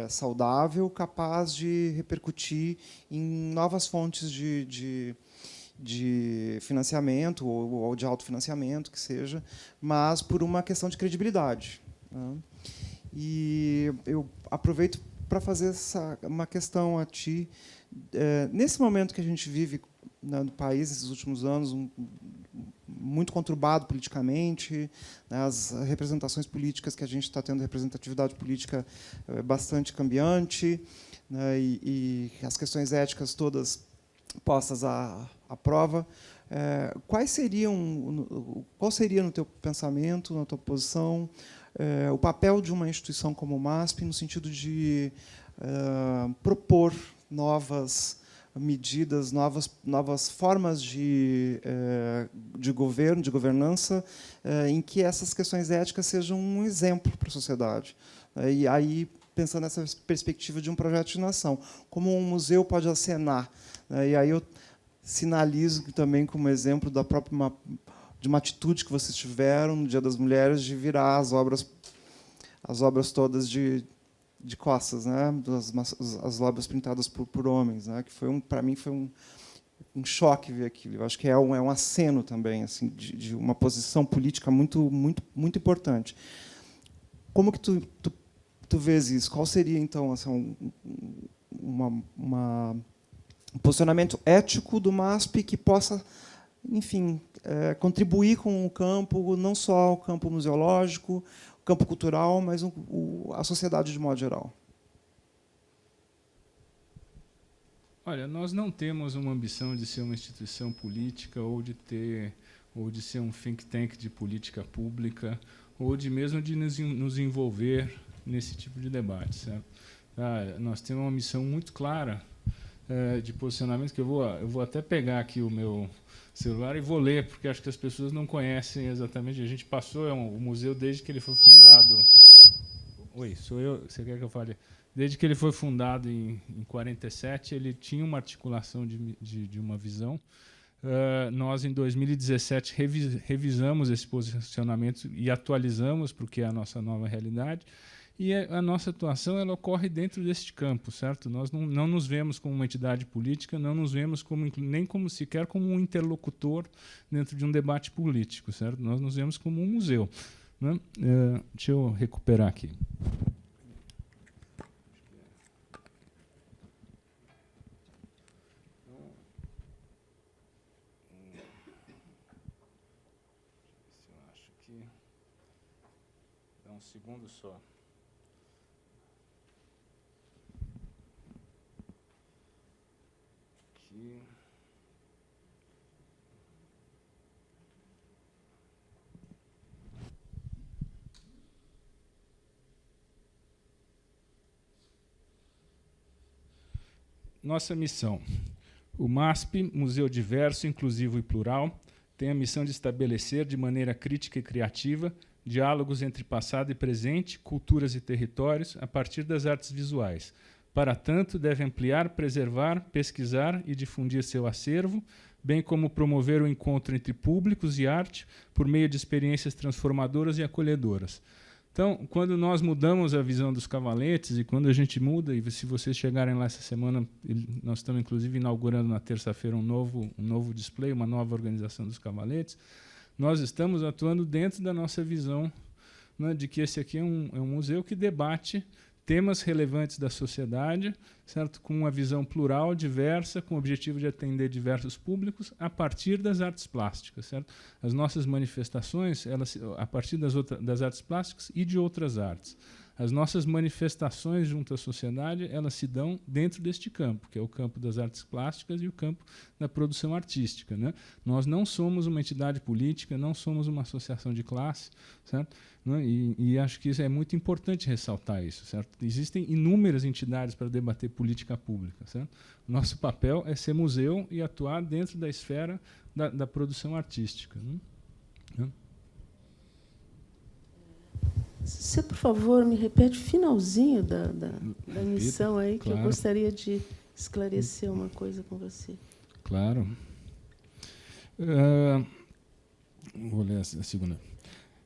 saudável, capaz de repercutir em novas fontes de financiamento ou de autofinanciamento, que seja, mas por uma questão de credibilidade. Né? E eu aproveito para fazer uma questão a ti. Nesse momento que a gente vive, né, no país, nesses últimos anos, muito conturbado politicamente, né, as representações políticas que a gente está tendo, representatividade política bastante cambiante, né, e as questões éticas todas postas à prova, qual seria, no teu pensamento, na tua posição, o papel de uma instituição como o MASP no sentido de propor novas medidas, novas formas de governo, de governança, em que essas questões éticas sejam um exemplo para a sociedade? E aí, pensando nessa perspectiva de um projeto de nação, como um museu pode acenar? E aí eu sinalizo também como exemplo de uma atitude que vocês tiveram no Dia das Mulheres de virar as obras todas de costas, né? As obras pintadas por homens, né? Que para mim foi um choque ver aquilo. Eu acho que é um aceno também, assim, de uma posição política muito importante. Como que tu vês isso? Qual seria, então, assim, um posicionamento ético do MASP que possa, enfim, contribuir com o campo, não só o campo museológico, o campo cultural, mas a sociedade de modo geral? Olha, nós não temos uma ambição de ser uma instituição política ou de ser um think tank de política pública ou mesmo de nos envolver nesse tipo de debate, certo? Nós temos uma missão muito clara de posicionamento, que eu vou até pegar aqui o meu celular e vou ler, porque acho que as pessoas não conhecem exatamente. A gente passou o museu desde que ele foi fundado. Oi, sou eu. Você quer que eu fale? Desde que ele foi fundado em 47, ele tinha uma articulação de uma visão. Nós, em 2017, revisamos esse posicionamento e atualizamos para o que é a nossa nova realidade. E a nossa atuação ela ocorre dentro deste campo, certo? Nós não nos vemos como uma entidade política, não nos vemos nem sequer como um interlocutor dentro de um debate político, certo? Nós nos vemos como um museu, né? Deixa eu recuperar aqui. Eu acho que dá um segundo só. Nossa missão. O MASP, Museu Diverso, Inclusivo e Plural, tem a missão de estabelecer, de maneira crítica e criativa, diálogos entre passado e presente, culturas e territórios, a partir das artes visuais. Para tanto, deve ampliar, preservar, pesquisar e difundir seu acervo, bem como promover o encontro entre públicos e arte por meio de experiências transformadoras e acolhedoras. Então, quando nós mudamos a visão dos cavaletes, e quando a gente muda, e se vocês chegarem lá essa semana, nós estamos, inclusive, inaugurando na terça-feira um novo display, uma nova organização dos cavaletes, nós estamos atuando dentro da nossa visão, né, de que esse aqui é um museu que debate temas relevantes da sociedade, certo? Com uma visão plural, diversa, com o objetivo de atender diversos públicos a partir das artes plásticas, certo? As nossas manifestações, elas, a partir das artes plásticas e de outras artes. As nossas manifestações junto à sociedade, elas se dão dentro deste campo, que é o campo das artes plásticas e o campo da produção artística, né? Nós não somos uma entidade política, não somos uma associação de classe, certo? E acho que isso é muito importante ressaltar isso, certo? Existem inúmeras entidades para debater política pública, certo? Nosso papel é ser museu e atuar dentro da esfera da produção artística, né? Você, por favor, me repete o finalzinho da missão aí, que claro. Eu gostaria de esclarecer uma coisa com você. Claro. Vou ler a segunda.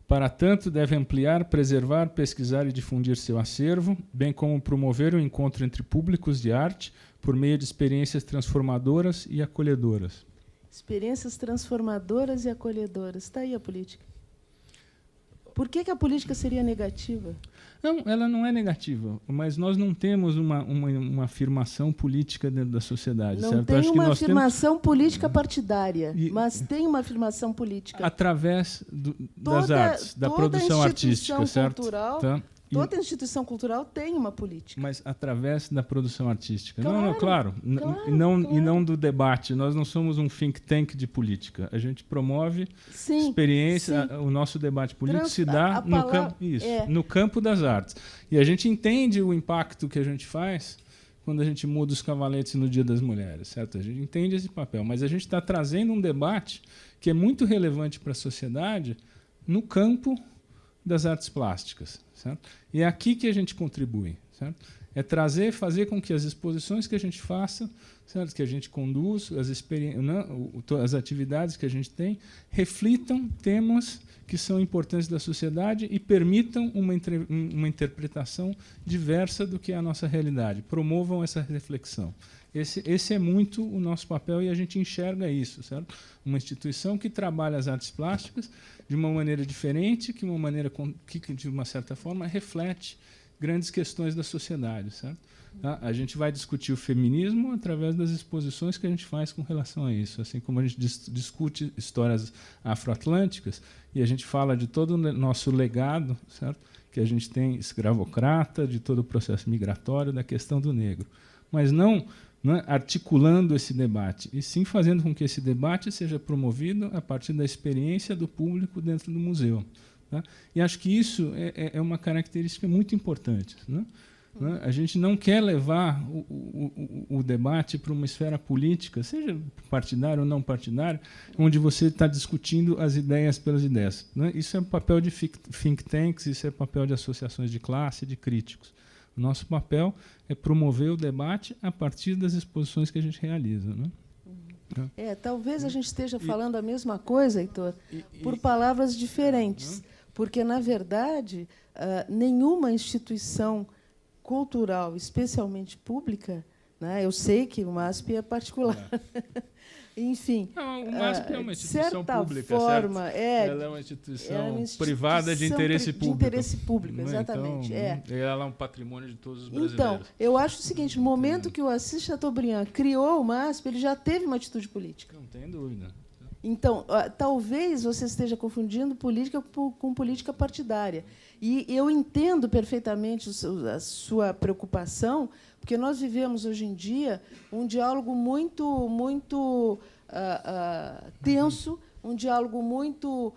Para tanto, deve ampliar, preservar, pesquisar e difundir seu acervo, bem como promover o encontro entre públicos de arte por meio de experiências transformadoras e acolhedoras. Experiências transformadoras e acolhedoras. Está aí a política. Por que a política seria negativa? Não, ela não é negativa, mas nós não temos uma afirmação política dentro da sociedade. Não certo? tem Acho que uma nós afirmação política partidária, E- mas tem uma afirmação política. através das artes, da toda produção instituição artística, certo? cultural, Tá? Toda instituição cultural tem uma política. Mas através da produção artística. Claro, Claro. claro. E não do debate. Nós não somos um think tank de política. A gente promove Sim, experiência, sim. o nosso debate político Trans- se dá a palavra- no campo das artes. E a gente entende o impacto que a gente faz quando a gente muda os cavaletes no Dia das Mulheres, certo? A gente entende esse papel, mas a gente está trazendo um debate que é muito relevante para a sociedade no campo das artes plásticas, certo? E é aqui que a gente contribui, certo? É fazer com que as exposições que a gente faça, certo? Que a gente conduz, as atividades que a gente tem, reflitam temas que são importantes da sociedade e permitam uma interpretação diversa do que é a nossa realidade, promovam essa reflexão. Esse é muito o nosso papel e a gente enxerga isso, certo? Uma instituição que trabalha as artes plásticas de uma maneira diferente, que de uma certa forma reflete grandes questões da sociedade, certo? Tá? A gente vai discutir o feminismo através das exposições que a gente faz com relação a isso, assim como a gente discute histórias afroatlânticas e a gente fala de todo o nosso legado, certo? Que a gente tem escravocrata, de todo o processo migratório, da questão do negro, mas não articulando esse debate, e sim fazendo com que esse debate seja promovido a partir da experiência do público dentro do museu. Tá? E acho que isso é uma característica muito importante. Né? A gente não quer levar o debate para uma esfera política, seja partidária ou não partidária, onde você está discutindo as ideias pelas ideias. Né? Isso é papel de think tanks, isso é papel de associações de classe, de críticos. O nosso papel é promover o debate a partir das exposições que a gente realiza. Né? Talvez a gente esteja falando a mesma coisa, Heitor, por palavras diferentes. Porque, na verdade, nenhuma instituição cultural, especialmente pública, né, eu sei que o MASP é particular, enfim, não, o MASP é uma instituição certa pública, forma, ela é uma instituição privada de interesse público. De interesse público, exatamente. Então, ela é um patrimônio de todos os brasileiros. Então, eu acho o seguinte, no momento que o Assis Chateaubriand criou o MASP, ele já teve uma atitude política. Não tem dúvida. Então, talvez você esteja confundindo política com política partidária. E eu entendo perfeitamente a sua preocupação, porque nós vivemos hoje em dia um diálogo muito tenso, um diálogo muito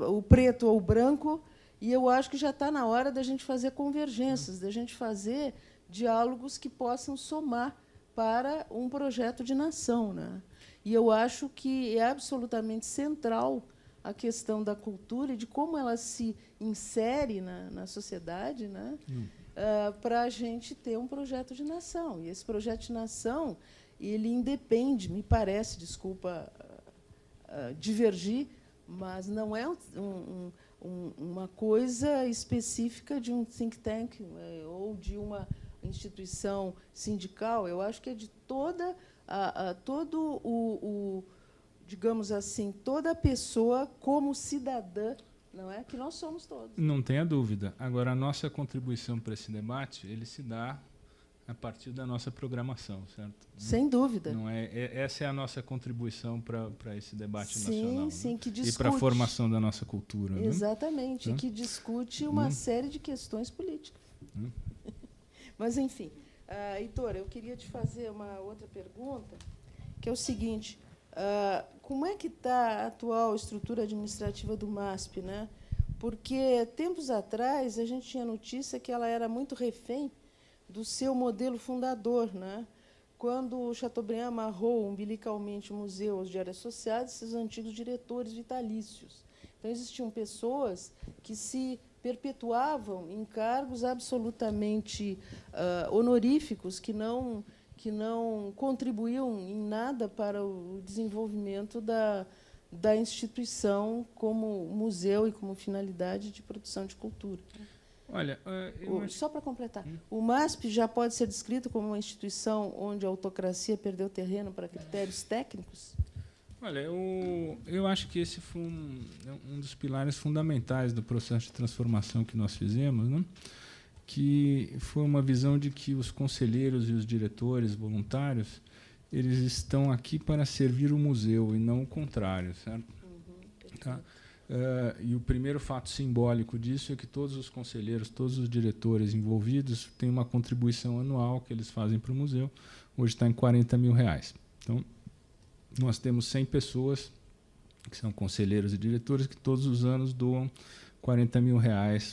o preto ou o branco, e eu acho que já está na hora da gente fazer convergências, da gente fazer diálogos que possam somar para um projeto de nação, né? E eu acho que é absolutamente central a questão da cultura e de como ela se insere na sociedade, né? Para a gente ter um projeto de nação. E esse projeto de nação, ele independe, me parece, desculpa divergir, mas não é uma coisa específica de um think tank ou de uma instituição sindical. Eu acho que é de toda digamos assim, toda pessoa como cidadã, não é? Que nós somos todos. Não tenha dúvida. Agora, a nossa contribuição para esse debate, ele se dá a partir da nossa programação, certo? Sem dúvida. Não essa é a nossa contribuição para esse debate nacional. Sim, né? que discute, e para a formação da nossa cultura. Exatamente, que discute uma série de questões políticas. Mas, enfim, Heitor, eu queria te fazer uma outra pergunta, que é o seguinte: como é que está a atual estrutura administrativa do MASP, né? Porque, tempos atrás, a gente tinha notícia que ela era muito refém do seu modelo fundador, né? Quando o Chateaubriand amarrou umbilicalmente o museu aos diários associados, seus antigos diretores vitalícios. Então, existiam pessoas que se perpetuavam em cargos absolutamente honoríficos, que não contribuíam em nada para o desenvolvimento da instituição como museu e como finalidade de produção de cultura. Olha, só para completar, o MASP já pode ser descrito como uma instituição onde a autocracia perdeu terreno para critérios técnicos? Olha, eu acho que esse foi um dos pilares fundamentais do processo de transformação que nós fizemos, né? Que foi uma visão de que os conselheiros e os diretores voluntários, eles estão aqui para servir o museu e não o contrário, certo? Tá? E o primeiro fato simbólico disso é que todos os conselheiros, todos os diretores envolvidos têm uma contribuição anual que eles fazem para o museu. Hoje está em R$40 mil. Então, nós temos 100 pessoas que são conselheiros e diretores que todos os anos doam R$40 mil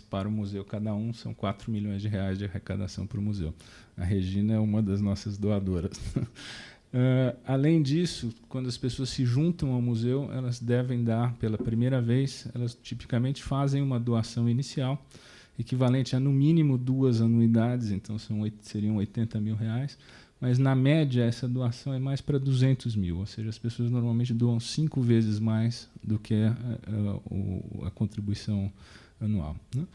para o museu. Cada um são R$4 milhões de arrecadação para o museu. A Regina é uma das nossas doadoras. Além disso, quando as pessoas se juntam ao museu, elas devem dar, pela primeira vez, elas tipicamente fazem uma doação inicial. equivalente a, no mínimo, 2 anuidades, então seriam R$80 mil, mas, na média, essa doação é mais para 200 mil, ou seja, as pessoas normalmente doam 5 vezes mais do que a contribuição anual, né?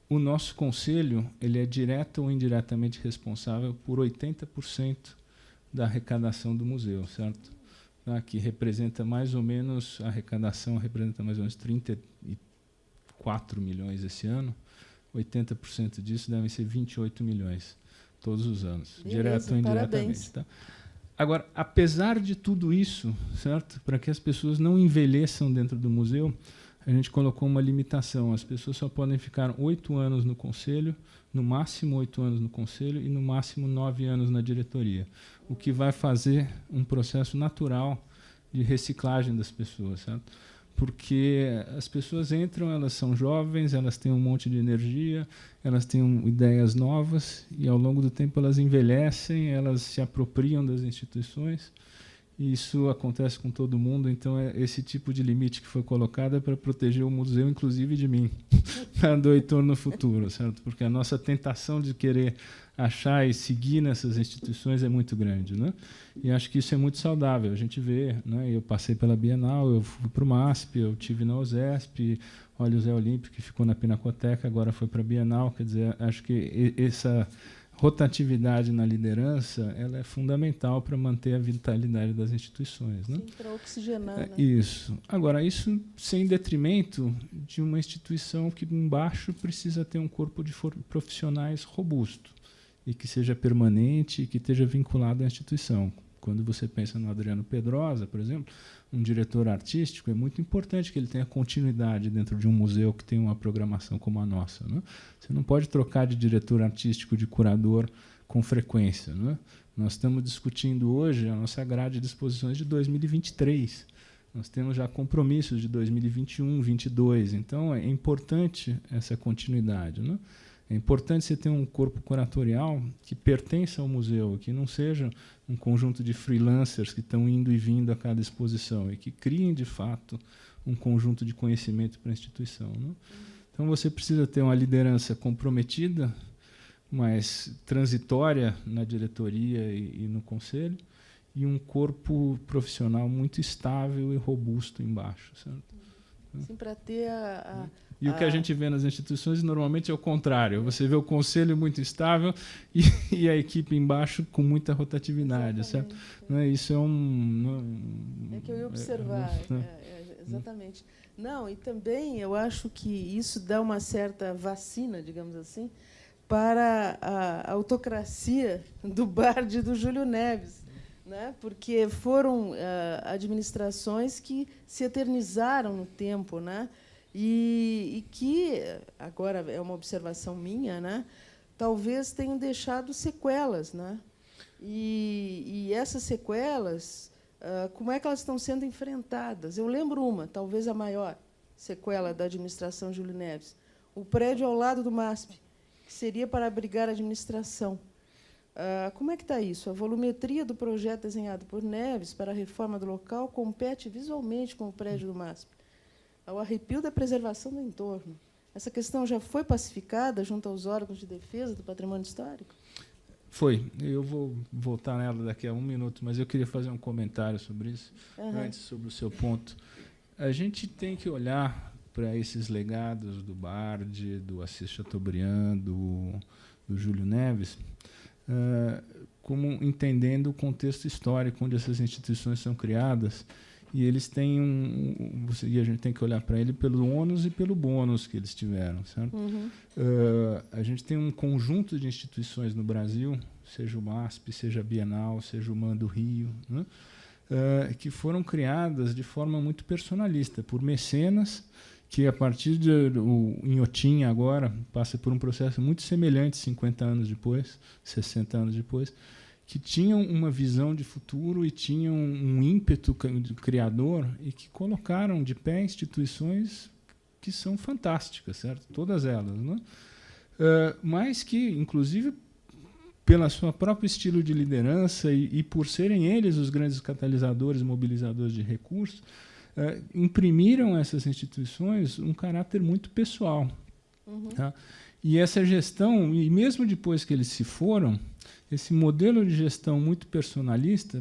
O nosso conselho ele é direta ou indiretamente responsável por 80% da arrecadação do museu, certo? Tá? Que representa mais ou menos, a arrecadação representa mais ou menos 34 milhões esse ano. 80% disso devem ser 28 milhões todos os anos, direto ou indiretamente. Tá? Agora, apesar de tudo isso, certo? Para que as pessoas não envelheçam dentro do museu, a gente colocou uma limitação. As pessoas só podem ficar 8 anos no conselho, no máximo 8 anos no conselho e no máximo 9 anos na diretoria, o que vai fazer um processo natural de reciclagem das pessoas, certo? Porque as pessoas entram, elas são jovens, elas têm um monte de energia, elas têm ideias novas e, ao longo do tempo, elas envelhecem, elas se apropriam das instituições. E isso acontece com todo mundo, então esse tipo de limite que foi colocado é para proteger o museu, inclusive de mim, do Heitor no futuro, certo? Porque a nossa tentação de querer achar e seguir nessas instituições é muito grande, né? E acho que isso é muito saudável. A gente vê, né? Eu passei pela Bienal, eu fui para o MASP, eu tive na USESP, olha o Zé Olímpio, que ficou na Pinacoteca, agora foi para a Bienal. Quer dizer, acho que essa rotatividade na liderança ela é fundamental para manter a vitalidade das instituições, né? Sim, para oxigenar, né? Isso. Agora, isso sem detrimento de uma instituição que embaixo precisa ter um corpo de profissionais robusto e que seja permanente e que esteja vinculado à instituição. Quando você pensa no Adriano Pedrosa, por exemplo, um diretor artístico, é muito importante que ele tenha continuidade dentro de um museu que tem uma programação como a nossa, né? Você não pode trocar de diretor artístico, de curador, com frequência, né? Nós estamos discutindo hoje a nossa grade de exposições de 2023. Nós temos já compromissos de 2021, 2022. Então, é importante essa continuidade, né? É importante você ter um corpo curatorial que pertença ao museu, que não seja um conjunto de freelancers que estão indo e vindo a cada exposição e que criem, de fato, um conjunto de conhecimento para a instituição, né? Então, você precisa ter uma liderança comprometida, mas transitória na diretoria e no conselho, e um corpo profissional muito estável e robusto embaixo, certo? Sim, para ter E o que a gente vê nas instituições normalmente é o contrário. Você vê o conselho muito estável e a equipe embaixo com muita rotatividade, certo? Né? Isso é É que eu ia observar, exatamente. Não, e também eu acho que isso dá uma certa vacina, digamos assim, para a autocracia do Bardi e do Júlio Neves, né? Porque foram administrações que se eternizaram no tempo, né? E que, agora é uma observação minha, né? Talvez tenham deixado sequelas, né? E essas sequelas, como é que elas estão sendo enfrentadas? Eu lembro talvez a maior sequela da administração Júlio Neves, o prédio ao lado do MASP, que seria para abrigar a administração. Como é que está isso? A volumetria do projeto desenhado por Neves para a reforma do local compete visualmente com o prédio do MASP, ao arrepio da preservação do entorno. Essa questão já foi pacificada junto aos órgãos de defesa do patrimônio histórico? Foi. Eu vou voltar nela daqui a 1 minuto, mas eu queria fazer um comentário sobre isso, antes, sobre o seu ponto. A gente tem que olhar para esses legados do Bardi, do Assis Chateaubriand, do Júlio Neves, como entendendo o contexto histórico onde essas instituições são criadas, e eles têm e a gente tem que olhar para ele pelo ônus e pelo bônus que eles tiveram, certo? A gente tem um conjunto de instituições no Brasil, seja o MASP, seja a Bienal, seja o MAN do Rio, né? Que foram criadas de forma muito personalista, por mecenas, que a partir de o Inhotim agora passa por um processo muito semelhante 50 anos depois, 60 anos depois, que tinham uma visão de futuro e tinham um ímpeto criador e que colocaram de pé instituições que são fantásticas, certo? Todas elas, né? Mas que, inclusive, pela sua próprio estilo de liderança e por serem eles os grandes catalisadores, mobilizadores de recursos, imprimiram a essas instituições um caráter muito pessoal. Tá? E essa gestão, e mesmo depois que eles se foram, esse modelo de gestão muito personalista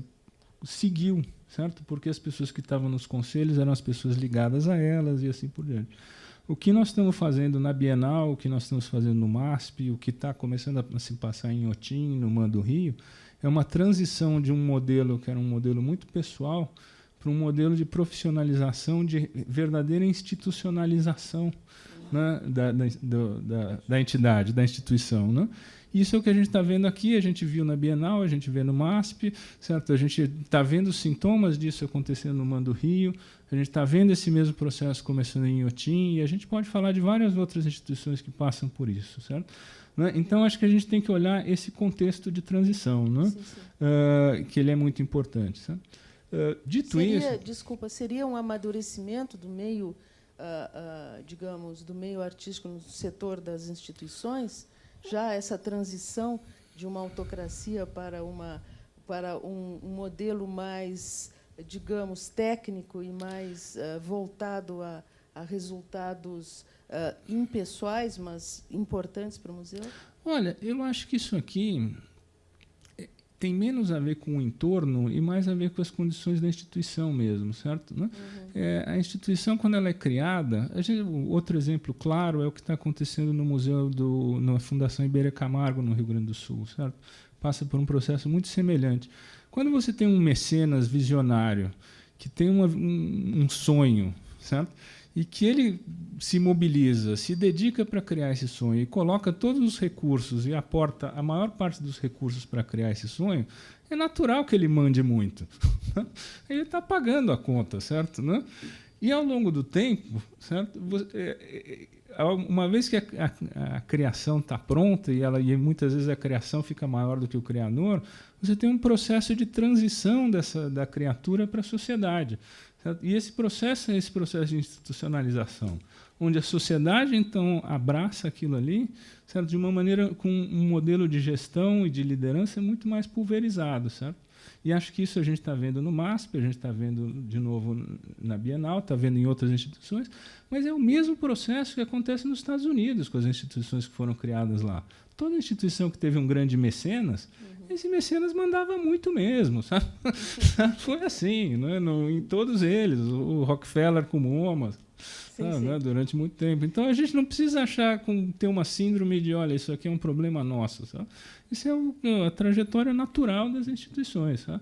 seguiu, certo? Porque as pessoas que estavam nos conselhos eram as pessoas ligadas a elas e assim por diante. O que nós estamos fazendo na Bienal, o que nós estamos fazendo no MASP, o que está começando a se passar em Inhotim, no Man do Rio, é uma transição de um modelo que era um modelo muito pessoal para um modelo de profissionalização, de verdadeira institucionalização, né, da entidade, da instituição, né? Isso é o que a gente está vendo aqui, a gente viu na Bienal, a gente vê no MASP, certo? A gente está vendo os sintomas disso acontecendo no Man do Rio, a gente está vendo esse mesmo processo começando em Inhotim, e a gente pode falar de várias outras instituições que passam por isso, certo? Né? Então, acho que a gente tem que olhar esse contexto de transição, né? Sim, sim. Que ele é muito importante. Certo? Dito isso... Desculpa, seria um amadurecimento do meio, digamos, do meio artístico no setor das instituições, já essa transição de uma autocracia para um modelo mais, digamos, técnico e mais voltado a resultados impessoais, mas importantes para o museu? Olha, eu acho que isso aqui tem menos a ver com o entorno e mais a ver com as condições da instituição mesmo, certo? Né? A instituição, quando ela é criada, outro exemplo claro é o que está acontecendo no museu na Fundação Iberê Camargo, no Rio Grande do Sul, certo? Passa por um processo muito semelhante. Quando você tem um mecenas visionário que tem um sonho, certo? E que ele se mobiliza, se dedica para criar esse sonho e coloca todos os recursos e aporta a maior parte dos recursos para criar esse sonho, é natural que ele mande muito. Ele está pagando a conta, certo? Né? E, ao longo do tempo, certo? Uma vez que a criação está pronta e muitas vezes a criação fica maior do que o criador, você tem um processo de transição da criatura para a sociedade. E esse processo é esse processo de institucionalização, onde a sociedade, então, abraça aquilo ali, certo? De uma maneira com um modelo de gestão e de liderança muito mais pulverizado. Certo? E acho que isso a gente está vendo no MASP, a gente está vendo de novo na Bienal, está vendo em outras instituições, mas é o mesmo processo que acontece nos Estados Unidos com as instituições que foram criadas lá. Toda instituição que teve um grande mecenas, esse mecenas mandava muito mesmo, sabe? Foi assim, né? Em todos eles, o Rockefeller com o MoMA, né? Durante muito tempo. Então, a gente não precisa achar, ter uma síndrome de, olha, isso aqui é um problema nosso. Sabe? Isso é a trajetória natural das instituições. Sabe?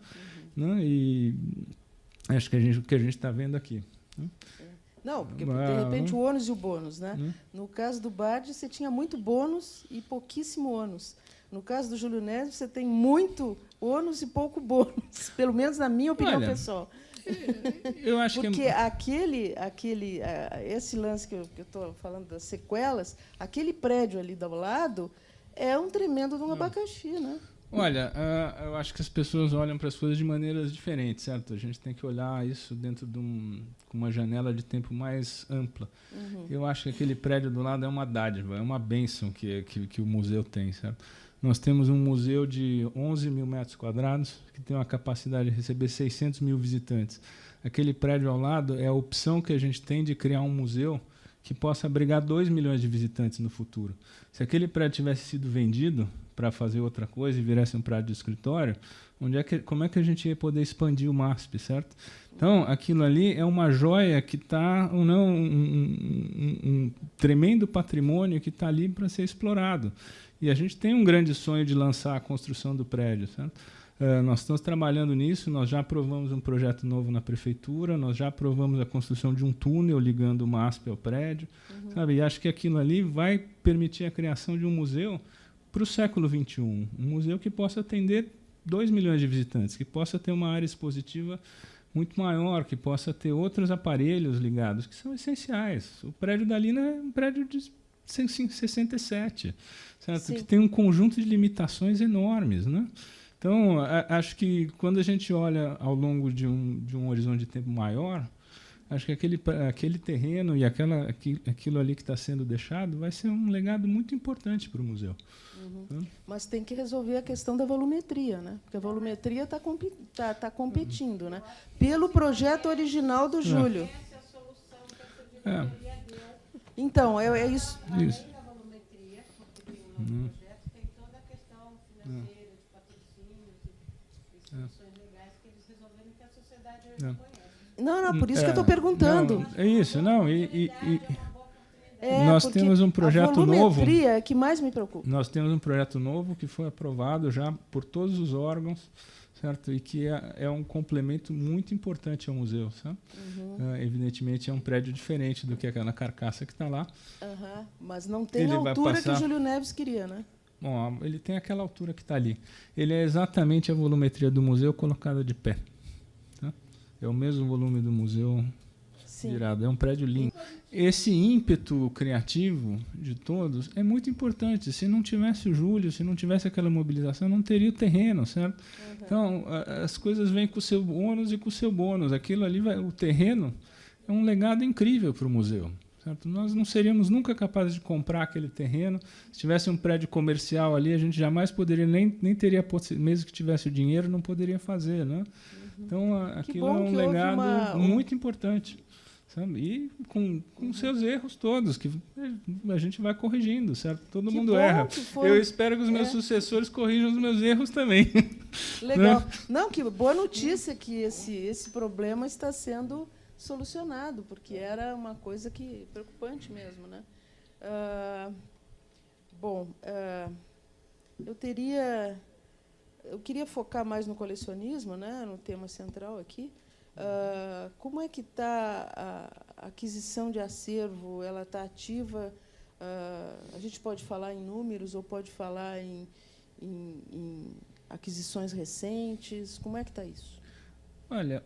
Né? E acho que o que a gente está vendo aqui. Né? Não, porque, de repente, o ônus e o bônus. Né? No caso do Bardi, você tinha muito bônus e pouquíssimo ônus. No caso do Júlio Neves, você tem muito ônus e pouco bônus, pelo menos na minha opinião pessoal. Eu acho porque esse lance que eu estou falando das sequelas, aquele prédio ali do lado é um tremendo de um abacaxi, né? Olha, eu acho que as pessoas olham para as coisas de maneiras diferentes, certo? A gente tem que olhar isso dentro de com uma janela de tempo mais ampla. Eu acho que aquele prédio do lado é uma dádiva, é uma bênção que o museu tem, certo? Nós temos um museu de 11 mil metros quadrados, que tem uma capacidade de receber 600 mil visitantes. Aquele prédio ao lado é a opção que a gente tem de criar um museu que possa abrigar 2 milhões de visitantes no futuro. Se aquele prédio tivesse sido vendido para fazer outra coisa e virasse um prédio de escritório, como é que a gente ia poder expandir o MASP, certo? Então, aquilo ali é uma joia que está, um tremendo patrimônio que está ali para ser explorado. E a gente tem um grande sonho de lançar a construção do prédio, certo? Nós estamos trabalhando nisso, nós já aprovamos um projeto novo na prefeitura, nós já aprovamos a construção de um túnel ligando o MASP ao prédio, sabe? E acho que aquilo ali vai permitir a criação de um museu para o século XXI, um museu que possa atender 2 milhões de visitantes, que possa ter uma área expositiva muito maior, que possa ter outros aparelhos ligados, que são essenciais. O prédio da Lina é um prédio de 67, certo? Que tem um conjunto de limitações enormes, né? Então, acho que quando a gente olha ao longo de um horizonte de tempo maior, acho que aquele terreno e aquilo ali que está sendo deixado vai ser um legado muito importante para o museu. Mas tem que resolver a questão da volumetria, né? Porque a volumetria está competindo, né? Pelo projeto original do Júlio. Então, é isso. Né? projeto tem toda a questão financeira, de patrocínios e instituições legais que eles resolveram que a sociedade hoje não conhece. Não, por isso que eu estou perguntando. Não, é isso, não. É, nós porque temos um projeto a novo. volumetria é que mais me preocupa. Nós temos um projeto novo que foi aprovado já por todos os órgãos, certo? E que é um complemento muito importante ao museu, sabe? Evidentemente é um prédio diferente do que aquela carcaça que está lá. Mas não tem Ele a vai altura passar- que o Júlio Neves queria, né? Bom, ele tem aquela altura que está ali. Ele é exatamente a volumetria do museu colocada de pé. Tá? É o mesmo volume do museu Sim. virado. É um prédio lindo. Esse ímpeto criativo de todos é muito importante. Se não tivesse o Júlio, se não tivesse aquela mobilização, não teria o terreno, certo? Então, as coisas vêm com o seu ônus e com o seu bônus. Aquilo ali, o terreno, é um legado incrível para o museu. Certo? Nós não seríamos nunca capazes de comprar aquele terreno. Se tivesse um prédio comercial ali, a gente jamais poderia, nem teria, mesmo que tivesse o dinheiro, não poderia fazer. Né? Então, aquilo é bom um que houve legado muito importante. Sabe? E com seus erros todos, que a gente vai corrigindo, certo? Todo Que mundo bom erra. que foi. Eu espero que os meus sucessores corrijam os meus erros também. Legal. Não, que boa notícia que esse problema está sendo solucionado, porque era uma coisa que preocupante mesmo, né? Eu queria focar mais no colecionismo, né? No tema central aqui. Como é que está a aquisição de acervo? Ela está ativa? A gente pode falar em números ou pode falar em aquisições recentes? Como é que está isso? Olha,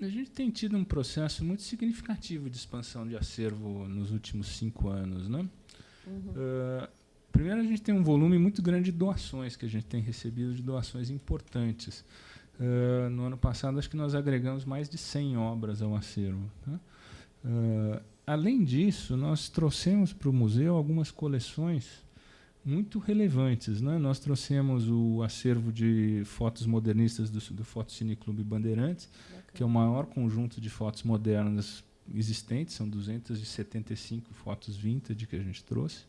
a gente tem tido um processo muito significativo de expansão de acervo nos últimos 5 anos. Né? Primeiro, a gente tem um volume muito grande de doações, que a gente tem recebido de doações importantes. No ano passado, acho que nós agregamos mais de 100 obras ao acervo. Tá? Além disso, nós trouxemos para o museu algumas coleções muito relevantes. Né? Nós trouxemos o acervo de fotos modernistas do Fotocine Clube Bandeirantes, que é o maior conjunto de fotos modernas existentes, são 275 fotos vintage que a gente trouxe.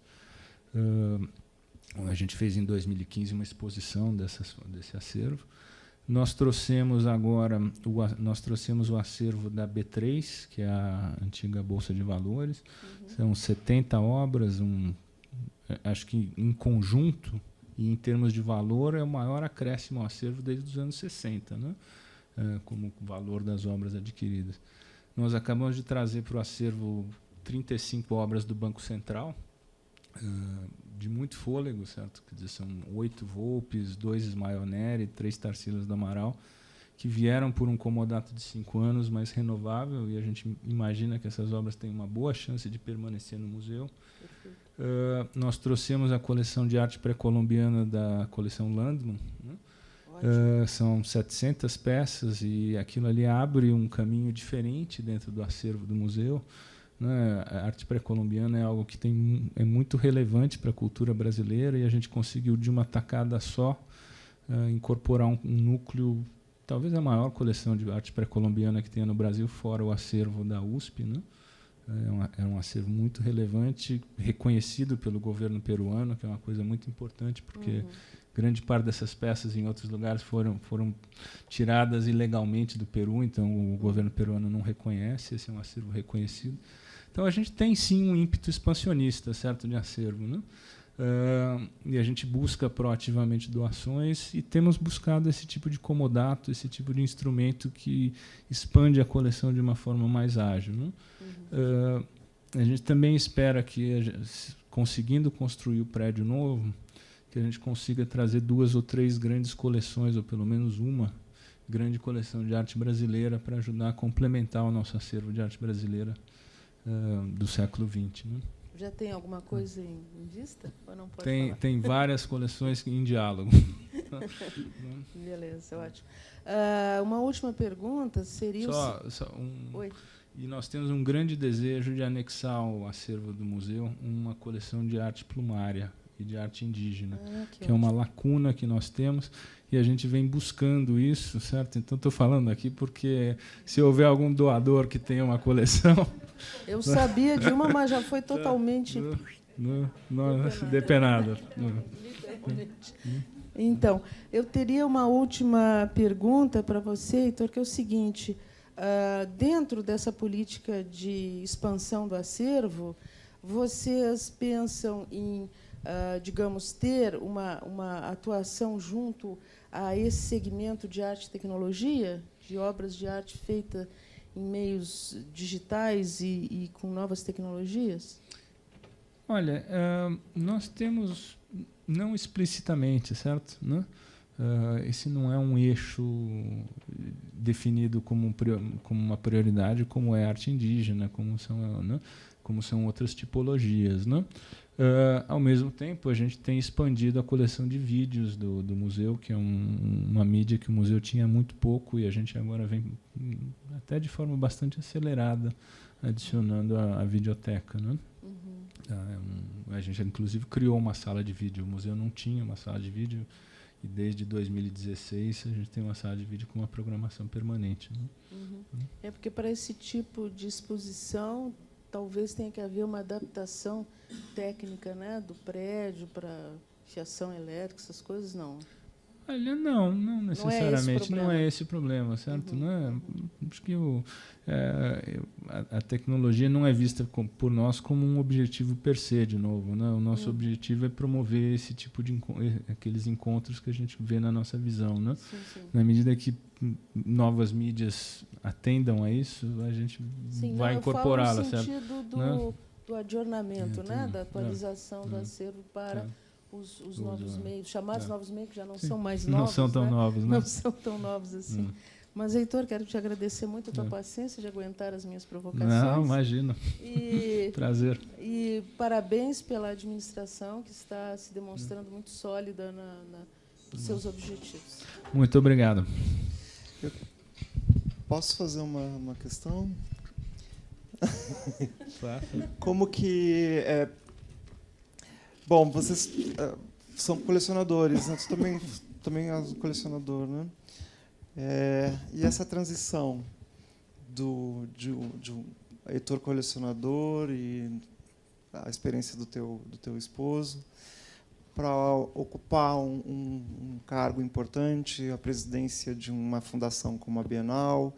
A gente fez em 2015 uma exposição desse acervo. Nós trouxemos agora o acervo da B3, que é a antiga Bolsa de Valores. São 70 obras, acho que em conjunto e em termos de valor é o maior acréscimo ao acervo desde os anos 60, né? Como valor das obras adquiridas. Nós acabamos de trazer para o acervo 35 obras do Banco Central, de muito fôlego, certo? Quer dizer, são 8 Volpes, 2 Ismael Neri, 3 Tarsila do Amaral, que vieram por um comodato de 5 anos, mas renovável, e a gente imagina que essas obras têm uma boa chance de permanecer no museu. Nós trouxemos a coleção de arte pré-colombiana da coleção Landman, né? São 700 peças, e aquilo ali abre um caminho diferente dentro do acervo do museu. A arte pré-colombiana é algo que é muito relevante para a cultura brasileira, e a gente conseguiu, de uma tacada só, incorporar um núcleo, talvez a maior coleção de arte pré-colombiana que tenha no Brasil, fora o acervo da USP. Né? É um acervo muito relevante, reconhecido pelo governo peruano, que é uma coisa muito importante, porque grande parte dessas peças em outros lugares foram tiradas ilegalmente do Peru, então o governo peruano não reconhece. Esse é um acervo reconhecido. Então, a gente tem, sim, um ímpeto expansionista, certo, de acervo. Né? E a gente busca proativamente doações, e temos buscado esse tipo de comodato, esse tipo de instrumento que expande a coleção de uma forma mais ágil. Né? A gente também espera que, conseguindo construir o prédio novo, que a gente consiga trazer 2 ou 3 grandes coleções, ou pelo menos uma grande coleção de arte brasileira, para ajudar a complementar o nosso acervo de arte brasileira do século XX. Né? Já tem alguma coisa em vista? Ou não pode falar? Tem várias coleções em diálogo. Beleza, ótimo. Uma última pergunta seria... Oi. E nós temos um grande desejo de anexar ao acervo do museu uma coleção de arte plumária e de arte indígena, que é uma lacuna que nós temos, e a gente vem buscando isso, certo? Então, estou falando aqui porque, se houver algum doador que tenha uma coleção... Eu sabia de uma, mas já foi totalmente... Depenada. Então, eu teria uma última pergunta para você, Heitor, que é o seguinte: dentro dessa política de expansão do acervo, vocês pensam em, digamos, ter uma atuação junto a esse segmento de arte e tecnologia, de obras de arte feita em meios digitais e com novas tecnologias? Olha, nós temos, não explicitamente, certo? Né? Esse não é um eixo definido como uma prioridade, como é a arte indígena, como são outras tipologias. Né? Ao mesmo tempo, a gente tem expandido a coleção de vídeos do museu, que é uma mídia que o museu tinha muito pouco, e a gente agora vem, até de forma bastante acelerada, adicionando a videoteca. Né? A gente, inclusive, criou uma sala de vídeo. O museu não tinha uma sala de vídeo, e desde 2016 a gente tem uma sala de vídeo com uma programação permanente. Né? É porque, para esse tipo de exposição, talvez tenha que haver uma adaptação técnica, né, do prédio para fiação elétrica, essas coisas, não? Olha, não necessariamente, não é esse o problema, certo? Acho que a tecnologia não é vista por nós como um objetivo per se, de novo. Né? O nosso objetivo é promover esse tipo de aqueles encontros que a gente vê na nossa visão. Né? Sim. Na medida que novas mídias atendam a isso, a gente vai incorporá-la, certo? Eu falo no sentido do adornamento, né? Da atualização do acervo para os novos meios, chamados novos meios, que já não são mais novos. Não são tão novos, né? Não são tão novos assim. Mas, Heitor, quero te agradecer muito a tua paciência de aguentar as minhas provocações. Não, imagina. Prazer. E parabéns pela administração, que está se demonstrando muito sólida nos seus objetivos. Muito obrigado. Posso fazer uma questão? Claro. Como que... Bom, vocês são colecionadores, né? Você também é um colecionador, né? E essa transição de um Heitor colecionador e a experiência do teu esposo para ocupar um cargo importante, a presidência de uma fundação como a Bienal,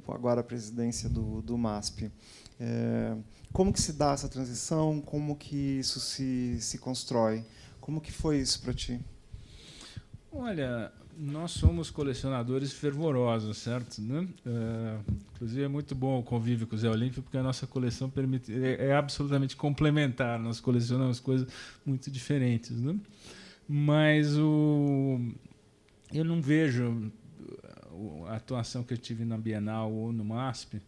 agora a presidência do MASP. Como que se dá essa transição? Como que isso se constrói? Como que foi isso para ti? Olha, nós somos colecionadores fervorosos, certo? Né? Inclusive, é muito bom o convívio com o Zé Olímpio, porque a nossa coleção é absolutamente complementar. Nós colecionamos coisas muito diferentes. Né? Mas eu não vejo a atuação que eu tive na Bienal ou no MASP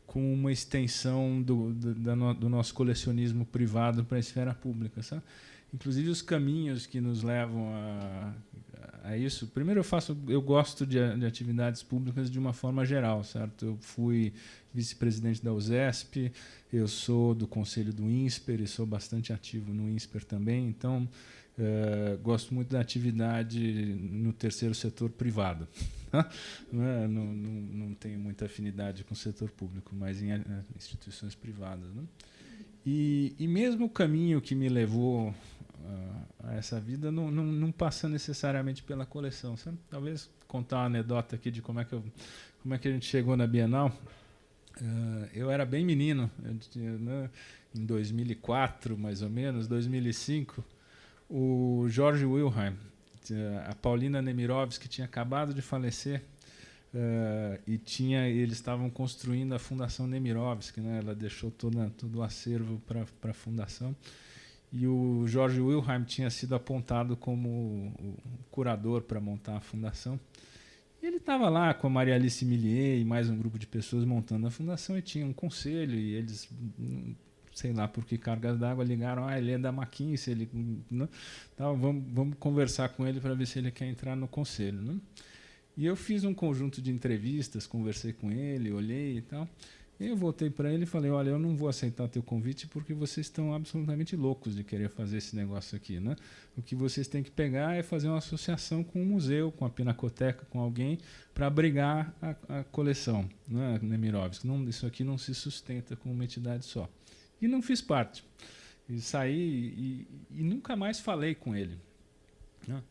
com uma extensão do nosso colecionismo privado para a esfera pública. Sabe? Inclusive, os caminhos que nos levam a isso. Primeiro, eu gosto de atividades públicas de uma forma geral, certo? Eu fui vice-presidente da USESP, eu sou do conselho do INSPER e sou bastante ativo no INSPER também. Então, gosto muito da atividade no terceiro setor privado. Não tenho muita afinidade com o setor público, mas em instituições privadas. Né? E mesmo o caminho que me levou a essa vida não passa necessariamente pela coleção. Sabe? Talvez contar uma anedota aqui de como é que a gente chegou na Bienal. Eu era bem menino, em 2004, mais ou menos, 2005, o Jorge Wilhelm, a Paulina Nemirovsky tinha acabado de falecer, eles estavam construindo a Fundação Nemirovsky, né? Ela deixou todo o acervo para a fundação, e o Jorge Wilhelm tinha sido apontado como o curador para montar a fundação. E ele estava lá com a Maria Alice Millier e mais um grupo de pessoas montando a fundação, e tinha um conselho, e eles, sei lá por que cargas d'água, ligaram: ele é da McKinsey, né? Então, vamos conversar com ele para ver se ele quer entrar no conselho. Né? E eu fiz um conjunto de entrevistas, conversei com ele, olhei e tal. E eu voltei para ele e falei: olha, eu não vou aceitar teu convite porque vocês estão absolutamente loucos de querer fazer esse negócio aqui. Né? O que vocês têm que pegar é fazer uma associação com o museu, com a Pinacoteca, com alguém, para abrigar a coleção, né, Nemirovsky. Isso aqui não se sustenta com uma entidade só. E não fiz parte. E saí e nunca mais falei com ele, né?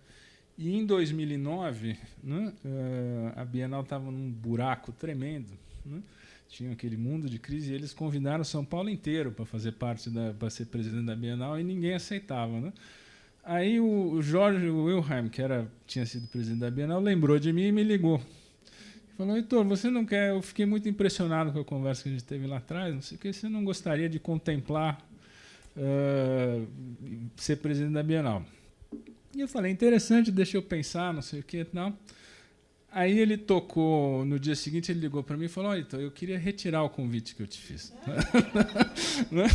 E em 2009, né, a Bienal estava num buraco tremendo, né? Tinha aquele mundo de crise, e eles convidaram São Paulo inteiro para fazer parte para ser presidente da Bienal, e ninguém aceitava, né? Aí o Jorge Wilhelm, que tinha sido presidente da Bienal, lembrou de mim e me ligou. Falou: Heitor, você não quer... Eu fiquei muito impressionado com a conversa que a gente teve lá atrás, não sei o que, você não gostaria de contemplar ser presidente da Bienal? E eu falei: interessante, deixa eu pensar, não sei o que, não. Aí ele tocou, no dia seguinte ele ligou para mim e falou: olha, então, eu queria retirar o convite que eu te fiz. Né?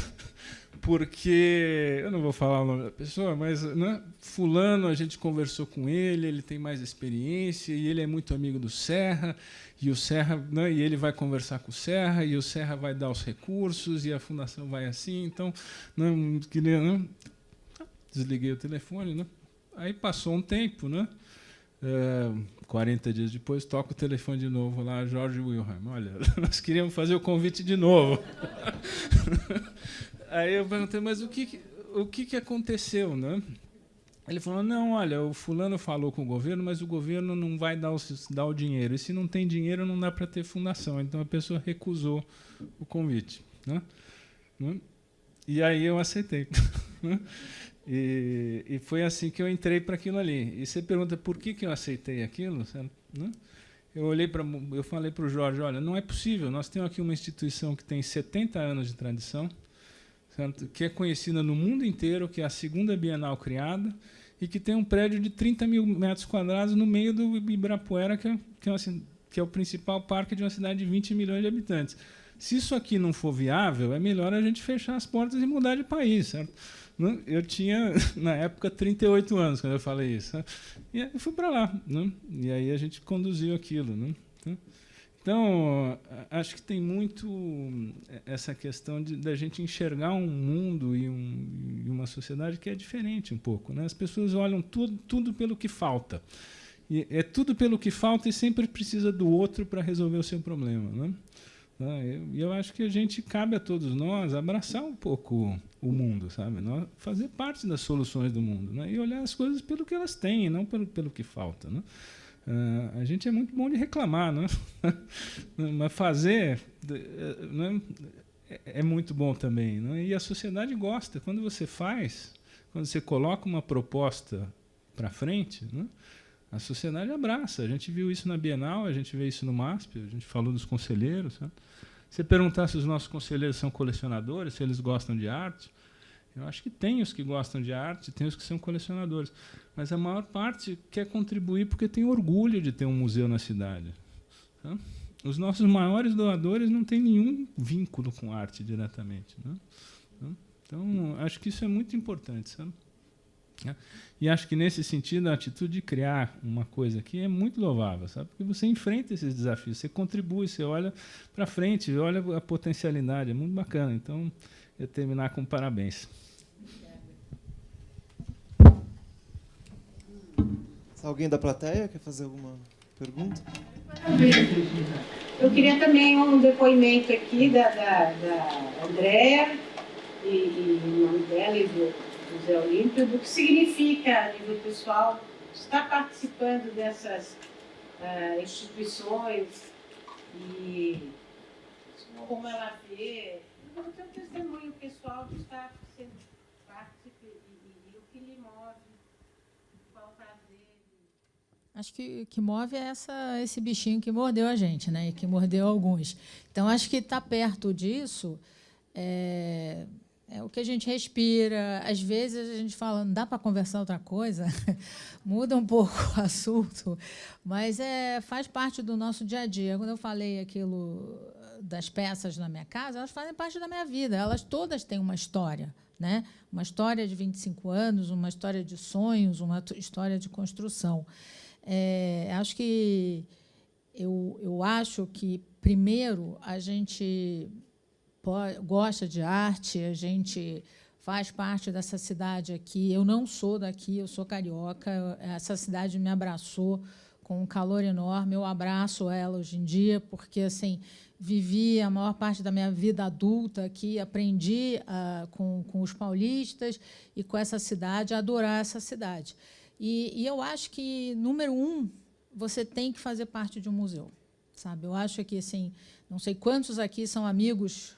Porque, eu não vou falar o nome da pessoa, mas, né, fulano, a gente conversou com ele, ele tem mais experiência, e ele é muito amigo do Serra, e o Serra, né, e ele vai conversar com o Serra, e o Serra vai dar os recursos, e a fundação vai assim, então, não queria, né? Desliguei o telefone, né? Aí passou um tempo, né? 40 dias depois, toca o telefone de novo lá, Jorge Wilhelm. Olha, nós queríamos fazer o convite de novo. Aí eu perguntei: mas o que aconteceu, né? Ele falou: não, olha, o fulano falou com o governo, mas o governo não vai dar o dinheiro. E se não tem dinheiro, não dá para ter fundação. Então a pessoa recusou o convite, né? E aí eu aceitei. E foi assim que eu entrei para aquilo ali. E você pergunta por que eu aceitei aquilo, certo? Né? Eu falei para o Jorge: olha, não é possível, nós temos aqui uma instituição que tem 70 anos de tradição, certo? Que é conhecida no mundo inteiro, que é a segunda Bienal criada, e que tem um prédio de 30 mil metros quadrados no meio do Ibirapuera, que é o principal parque de uma cidade de 20 milhões de habitantes. Se isso aqui não for viável, é melhor a gente fechar as portas e mudar de país, certo? Eu tinha, na época, 38 anos quando eu falei isso. E aí eu fui para lá, né? E aí a gente conduziu aquilo, né? Então, acho que tem muito essa questão da gente enxergar um mundo e uma sociedade que é diferente um pouco, né? As pessoas olham tudo pelo que falta. E é tudo pelo que falta e sempre precisa do outro para resolver o seu problema, né? E eu acho que a gente, cabe a todos nós abraçar um pouco o mundo, sabe? Nós fazer parte das soluções do mundo, né? E olhar as coisas pelo que elas têm, e não pelo que falta, né? A gente é muito bom de reclamar, né? Mas fazer, né, é muito bom também, né? E a sociedade gosta. Quando você coloca uma proposta para frente, né, a sociedade abraça. A gente viu isso na Bienal, a gente vê isso no MASP, a gente falou dos conselheiros, sabe? Se perguntar se os nossos conselheiros são colecionadores, se eles gostam de arte, eu acho que tem os que gostam de arte, tem os que são colecionadores. Mas a maior parte quer contribuir porque tem orgulho de ter um museu na cidade. Tá? Os nossos maiores doadores não têm nenhum vínculo com arte diretamente, né? Então, acho que isso é muito importante, sabe? E acho que, nesse sentido, a atitude de criar uma coisa aqui é muito louvável, sabe? Porque você enfrenta esses desafios, você contribui, você olha para frente, olha a potencialidade, é muito bacana. Então, eu terminar com parabéns. Alguém da plateia quer fazer alguma pergunta? Eu queria também um depoimento aqui da Andréa, e o nome dela e do José Olímpio, do que significa, a nível pessoal, estar participando dessas instituições e como ela vê, o seu testemunho pessoal de estar sendo partícipe e o que lhe move, qual o prazer. Acho que o que move é esse bichinho que mordeu a gente, né? E que mordeu alguns. Então, acho que estar perto disso é o que a gente respira. Às vezes a gente fala, não dá para conversar outra coisa, muda um pouco o assunto, mas faz parte do nosso dia a dia. Quando eu falei aquilo das peças na minha casa, elas fazem parte da minha vida. Elas todas têm uma história, né? Uma história de 25 anos, uma história de sonhos, uma história de construção. Acho que eu acho que, primeiro, a gente gosta de arte, a gente faz parte dessa cidade aqui. Eu não sou daqui, eu sou carioca. Essa cidade me abraçou com um calor enorme. Eu abraço ela hoje em dia, porque assim vivi a maior parte da minha vida adulta aqui, aprendi com os paulistas e com essa cidade, a adorar essa cidade. E eu acho que, número um, você tem que fazer parte de um museu, sabe? Eu acho que, assim, não sei quantos aqui são amigos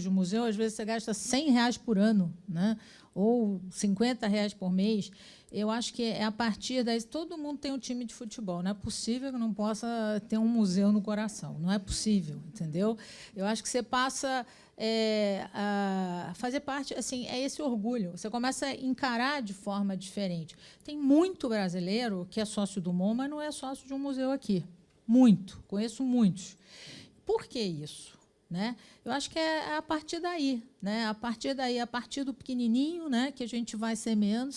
do museu, às vezes você gasta R$100 por ano, né? Ou R$50 por mês. Eu acho que é a partir daí... Todo mundo tem um time de futebol. Não é possível que não possa ter um museu no coração. Não é possível, entendeu? Eu acho que você passa a fazer parte... Assim, é esse orgulho. Você começa a encarar de forma diferente. Tem muito brasileiro que é sócio do MoMA, mas não é sócio de um museu aqui. Muito. Conheço muitos. Por que isso? Né? Eu acho que é a partir daí, né? A partir do pequenininho, né, que a gente vai semeando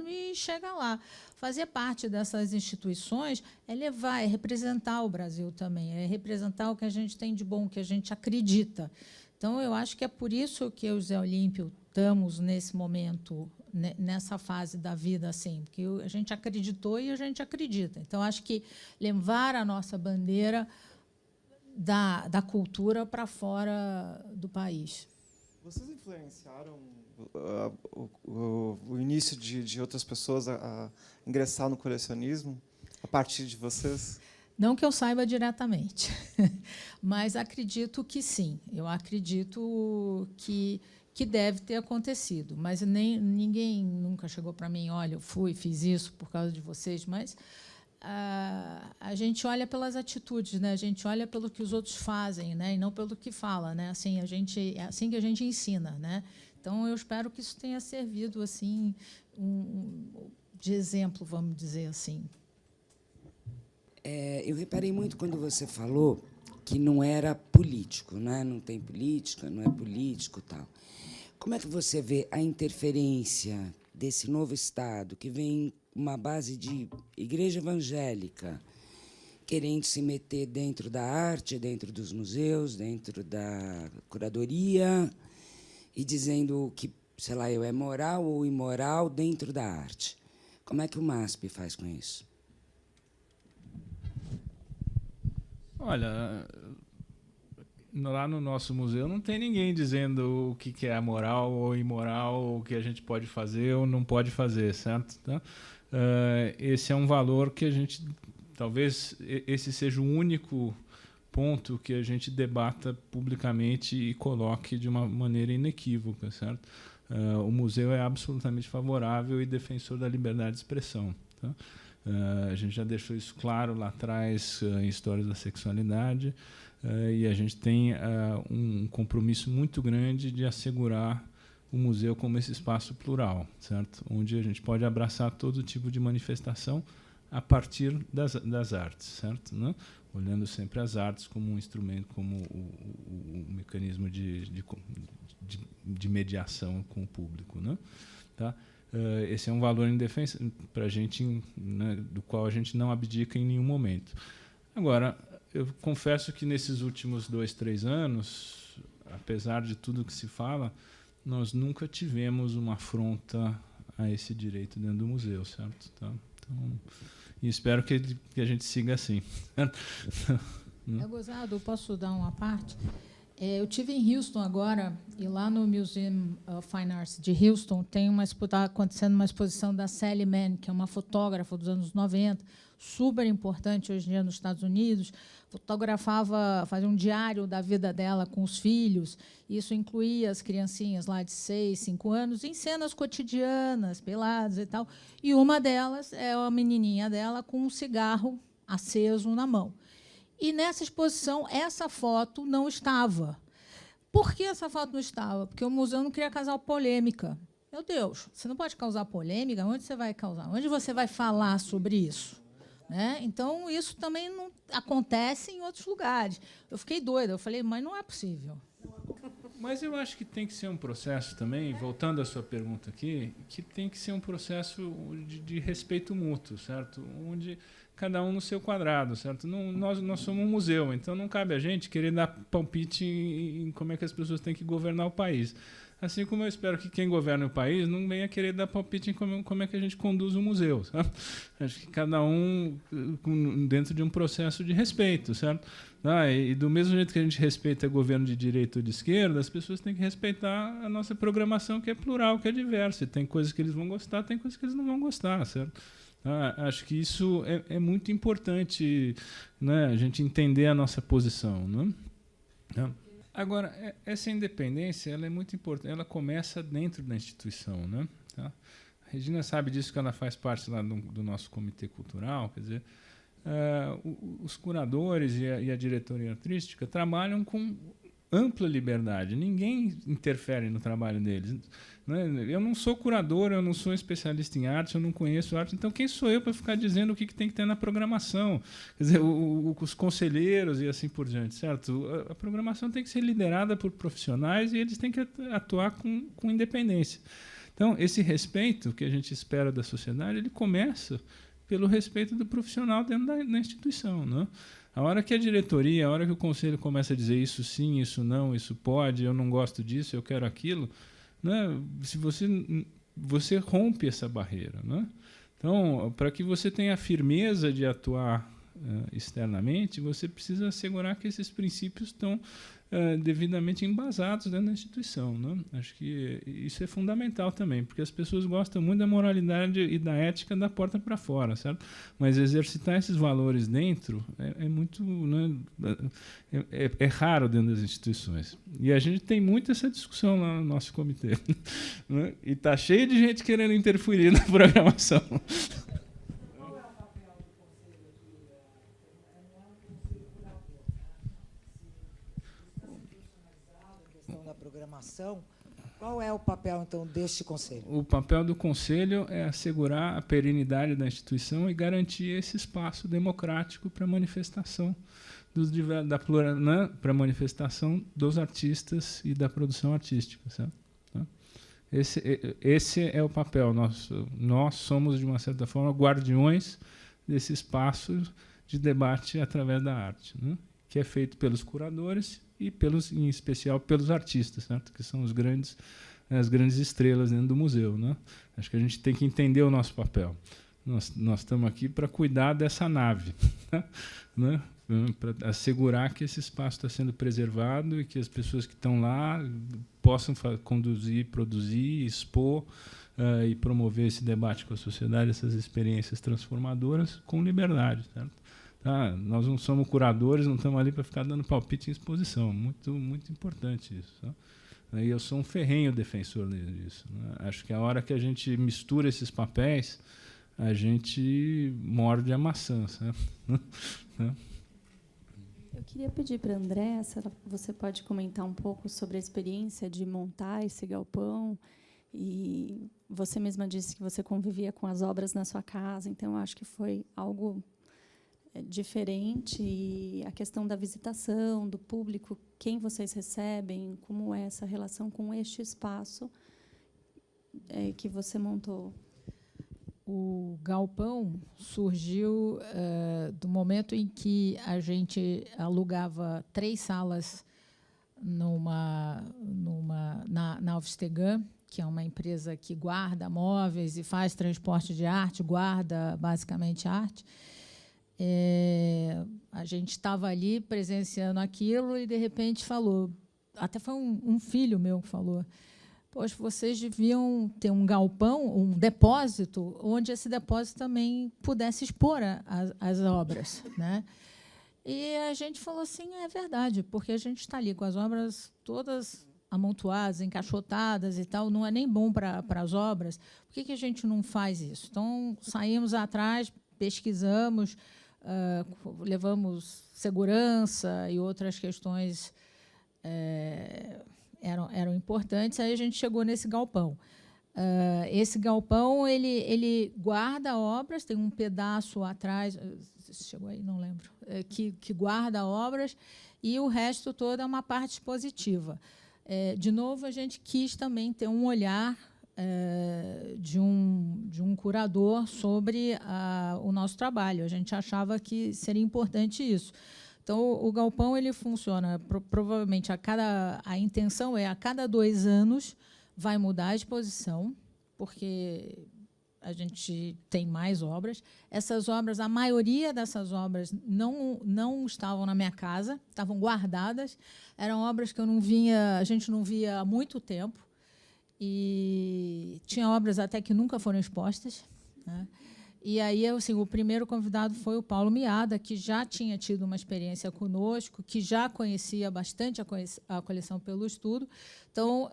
e chega lá. Fazer parte dessas instituições é levar, é representar o Brasil também, é representar o que a gente tem de bom, o que a gente acredita. Então, eu acho que é por isso que eu e o Zé Olímpio estamos nesse momento, nessa fase da vida, assim, porque a gente acreditou e a gente acredita. Então, acho que levar a nossa bandeira da cultura para fora do país. Vocês influenciaram o início de outras pessoas a ingressar no colecionismo a partir de vocês? Não que eu saiba diretamente, mas acredito que sim. Eu acredito que deve ter acontecido, mas ninguém nunca chegou para mim, olha, eu fiz isso por causa de vocês, mas a gente olha pelas atitudes, né? A gente olha pelo que os outros fazem, né? E não pelo que fala, né? Assim, é assim que a gente ensina, né? Então, eu espero que isso tenha servido assim de exemplo, vamos dizer assim. Eu reparei muito quando você falou que não era político, né? Não tem política, não é político, tal. Como é que você vê a interferência desse novo Estado que vem uma base de igreja evangélica querendo se meter dentro da arte, dentro dos museus, dentro da curadoria e dizendo que, sei lá, é moral ou imoral dentro da arte? Como é que o MASP faz com isso? Olha, lá no nosso museu não tem ninguém dizendo o que é moral ou imoral, o que a gente pode fazer ou não pode fazer, certo? Tá? Esse é um valor que a gente, talvez esse seja o único ponto que a gente debata publicamente e coloque de uma maneira inequívoca, certo? O museu é absolutamente favorável e defensor da liberdade de expressão. Tá? A gente já deixou isso claro lá atrás em Histórias da Sexualidade, e a gente tem um compromisso muito grande de assegurar o museu como esse espaço plural, certo? Onde a gente pode abraçar todo tipo de manifestação a partir das artes, certo? Né? Olhando sempre as artes como um instrumento, como o mecanismo de mediação com o público, né? Tá? Esse é um valor indefensável para a gente, né, do qual a gente não abdica em nenhum momento. Agora, eu confesso que nesses últimos 2, 3 anos, apesar de tudo que se fala, nós nunca tivemos uma afronta a esse direito dentro do museu, certo? Tá? Então, e espero que a gente siga assim. É gozado, posso dar uma parte? Eu estive em Houston agora, e lá no Museum of Fine Arts de Houston está acontecendo uma exposição da Sally Mann, que é uma fotógrafa dos anos 90, super importante hoje em dia nos Estados Unidos. Fazia um diário da vida dela com os filhos. Isso incluía as criancinhas lá de 6, 5 anos, em cenas cotidianas, peladas e tal. E uma delas é a menininha dela com um cigarro aceso na mão. E, nessa exposição, essa foto não estava. Por que essa foto não estava? Porque o museu não queria causar polêmica. Meu Deus, você não pode causar polêmica? Onde você vai causar? Onde você vai falar sobre isso? Né? Então, isso também não acontece em outros lugares. Eu fiquei doida. Eu falei, mas não é possível. Mas eu acho que tem que ser um processo também, voltando à sua pergunta aqui, que tem que ser um processo de respeito mútuo, certo? Onde cada um no seu quadrado, certo? Nós somos um museu, então não cabe a gente querer dar palpite em como é que as pessoas têm que governar o país. Assim como eu espero que quem governa o país não venha querer dar palpite em como é que a gente conduz o museu, sabe? Acho que cada um dentro de um processo de respeito, certo? E do mesmo jeito que a gente respeita governo de direita ou de esquerda, as pessoas têm que respeitar a nossa programação, que é plural, que é diversa. E tem coisas que eles vão gostar, tem coisas que eles não vão gostar, certo? Acho que isso é muito importante, né, a gente entender a nossa posição, né? Agora, essa independência ela é muito importante, ela começa dentro da instituição, né? Tá? A Regina sabe disso, que ela faz parte lá do nosso comitê cultural, quer dizer, os curadores e a diretoria artística trabalham com ampla liberdade, ninguém interfere no trabalho deles, né? Eu não sou curador, eu não sou especialista em arte, eu não conheço arte, então quem sou eu para ficar dizendo o que tem que ter na programação? Quer dizer, os conselheiros e assim por diante, certo? A programação tem que ser liderada por profissionais e eles têm que atuar com independência. Então, esse respeito que a gente espera da sociedade, ele começa pelo respeito do profissional dentro da instituição, né? A hora que a diretoria, a hora que o conselho começa a dizer isso sim, isso não, isso pode, eu não gosto disso, eu quero aquilo, né? Se você rompe essa barreira, né? Então, para que você tenha a firmeza de atuar externamente, você precisa assegurar que esses princípios estão devidamente embasados dentro da instituição, né? Acho que isso é fundamental também, porque as pessoas gostam muito da moralidade e da ética da porta para fora, certo? Mas exercitar esses valores dentro é muito, né, é raro dentro das instituições. E a gente tem muito essa discussão lá no nosso comitê, né? E está cheio de gente querendo interferir na programação. Programação, qual é o papel, então, deste conselho? O papel do conselho é assegurar a perenidade da instituição e garantir esse espaço democrático para manifestação né, para manifestação dos artistas e da produção artística, certo? Esse é o papel nosso. Nós somos, de uma certa forma, guardiões desse espaço de debate através da arte, né, que é feito pelos curadores e em especial pelos artistas, certo? Que são as grandes estrelas dentro do museu, né? Acho que a gente tem que entender o nosso papel. Nós estamos aqui para cuidar dessa nave, né? Para assegurar que esse espaço está sendo preservado e que as pessoas que estão lá possam conduzir, produzir, expor e promover esse debate com a sociedade, essas experiências transformadoras com liberdade, certo? Nós não somos curadores, não estamos ali para ficar dando palpite em exposição. Muito, muito importante isso. Tá? E eu sou um ferrenho defensor disso, né? Acho que a hora que a gente mistura esses papéis, a gente morde a maçã. Certo? Eu queria pedir para a Andréa, se você pode comentar um pouco sobre a experiência de montar esse galpão. E você mesma disse que você convivia com as obras na sua casa, então eu acho que foi algo diferente, e a questão da visitação, do público, quem vocês recebem, como é essa relação com este espaço que você montou? O galpão surgiu do momento em que a gente alugava 3 salas na Aufstegan, que é uma empresa que guarda móveis e faz transporte de arte, guarda basicamente arte. A gente estava ali presenciando aquilo e, de repente, falou, até foi um filho meu que falou, poxa, vocês deviam ter um galpão, um depósito, onde esse depósito também pudesse expor as obras, né? E a gente falou assim, é verdade, porque a gente está ali com as obras todas amontoadas, encaixotadas e tal, não é nem bom para as obras, por que a gente não faz isso? Então, saímos atrás, pesquisamos, levamos segurança e outras questões eram importantes. Aí a gente chegou nesse galpão. Esse galpão ele guarda obras, tem um pedaço atrás, chegou aí, não lembro, que guarda obras, e o resto todo é uma parte expositiva. De novo, a gente quis também ter um olhar de um curador sobre o nosso trabalho. A gente achava que seria importante isso. Então, o galpão ele funciona, provavelmente, a intenção é, a cada 2 anos, vai mudar a exposição, porque a gente tem mais obras. Essas obras, a maioria dessas obras não estavam na minha casa, estavam guardadas. Eram obras que a gente não via há muito tempo. E tinha obras até que nunca foram expostas, né? E aí, assim, o primeiro convidado foi o Paulo Miada, que já tinha tido uma experiência conosco, que já conhecia bastante a coleção pelo estudo. Então,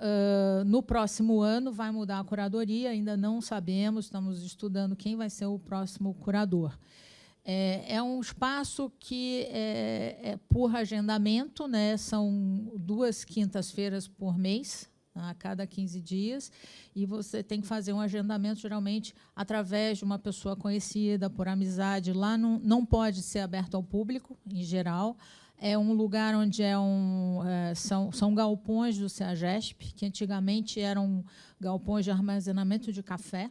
no próximo ano, vai mudar a curadoria, ainda não sabemos, estamos estudando quem vai ser o próximo curador. É um espaço que é por agendamento, né? São 2 quintas-feiras por mês, a cada 15 dias, e você tem que fazer um agendamento, geralmente, através de uma pessoa conhecida, por amizade. Lá não pode ser aberto ao público, em geral. É um lugar onde são galpões do CEAGESP, que antigamente eram galpões de armazenamento de café.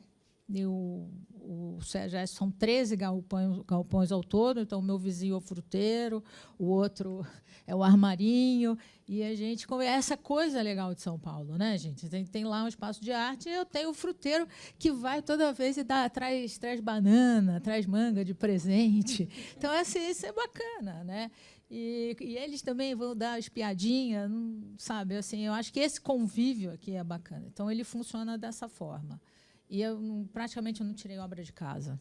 E o CEAGESP são 13 galpões ao todo, então o meu vizinho é o fruteiro, o outro é o armarinho, e a gente... Essa coisa legal de São Paulo, né, gente? Tem lá um espaço de arte, e eu tenho o fruteiro que vai toda vez e traz banana, traz manga de presente. Então, assim, isso é bacana, né? E eles também vão dar espiadinha, sabe? Assim, eu acho que esse convívio aqui é bacana. Então, ele funciona dessa forma. E eu praticamente não tirei obra de casa.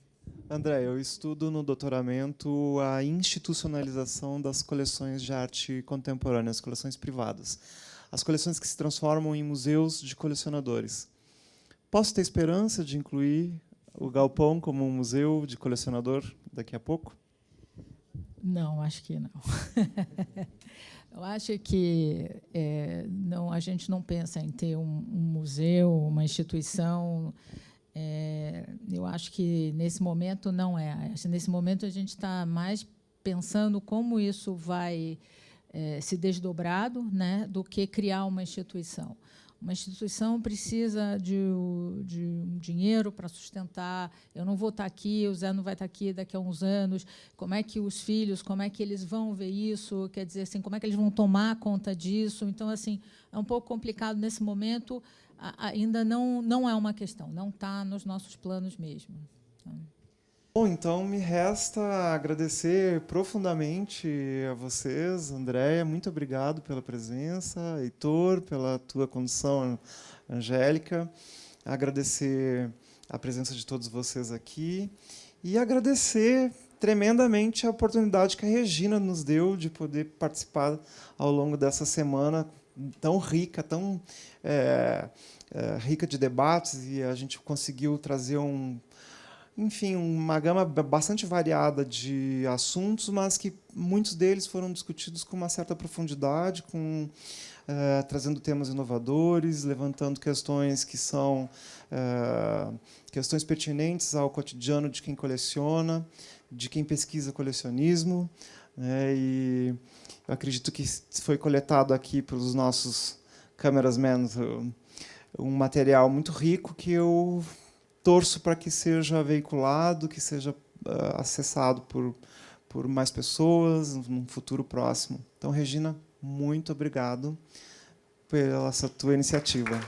André, eu estudo no doutoramento a institucionalização das coleções de arte contemporânea, as coleções privadas. As coleções que se transformam em museus de colecionadores. Posso ter esperança de incluir o Galpão como um museu de colecionador daqui a pouco? Não, acho que não. Eu acho que a gente não pensa em ter um museu, uma instituição. Eu acho que, nesse momento, não é. Nesse momento, a gente está mais pensando como isso vai se desdobrado, né, do que criar uma instituição. Uma instituição precisa de um dinheiro para sustentar. Eu não vou estar aqui, o Zé não vai estar aqui daqui a uns anos. Como é que os filhos, como é que eles vão ver isso? Quer dizer, assim, como é que eles vão tomar conta disso? Então, assim, é um pouco complicado nesse momento. Ainda não é uma questão, não está nos nossos planos mesmo. Bom, então me resta agradecer profundamente a vocês, Andréia, muito obrigado pela presença, Heitor, pela tua condução, Angélica, agradecer a presença de todos vocês aqui e agradecer tremendamente a oportunidade que a Regina nos deu de poder participar ao longo dessa semana tão rica, tão rica de debates, e a gente conseguiu trazer enfim, uma gama bastante variada de assuntos, mas que muitos deles foram discutidos com uma certa profundidade, trazendo temas inovadores, levantando questões que são questões pertinentes ao cotidiano de quem coleciona, de quem pesquisa colecionismo, né? E eu acredito que foi coletado aqui pelos nossos cameramen um material muito rico que eu torço para que seja veiculado, que seja acessado por mais pessoas num futuro próximo. Então, Regina, muito obrigado pela essa tua iniciativa.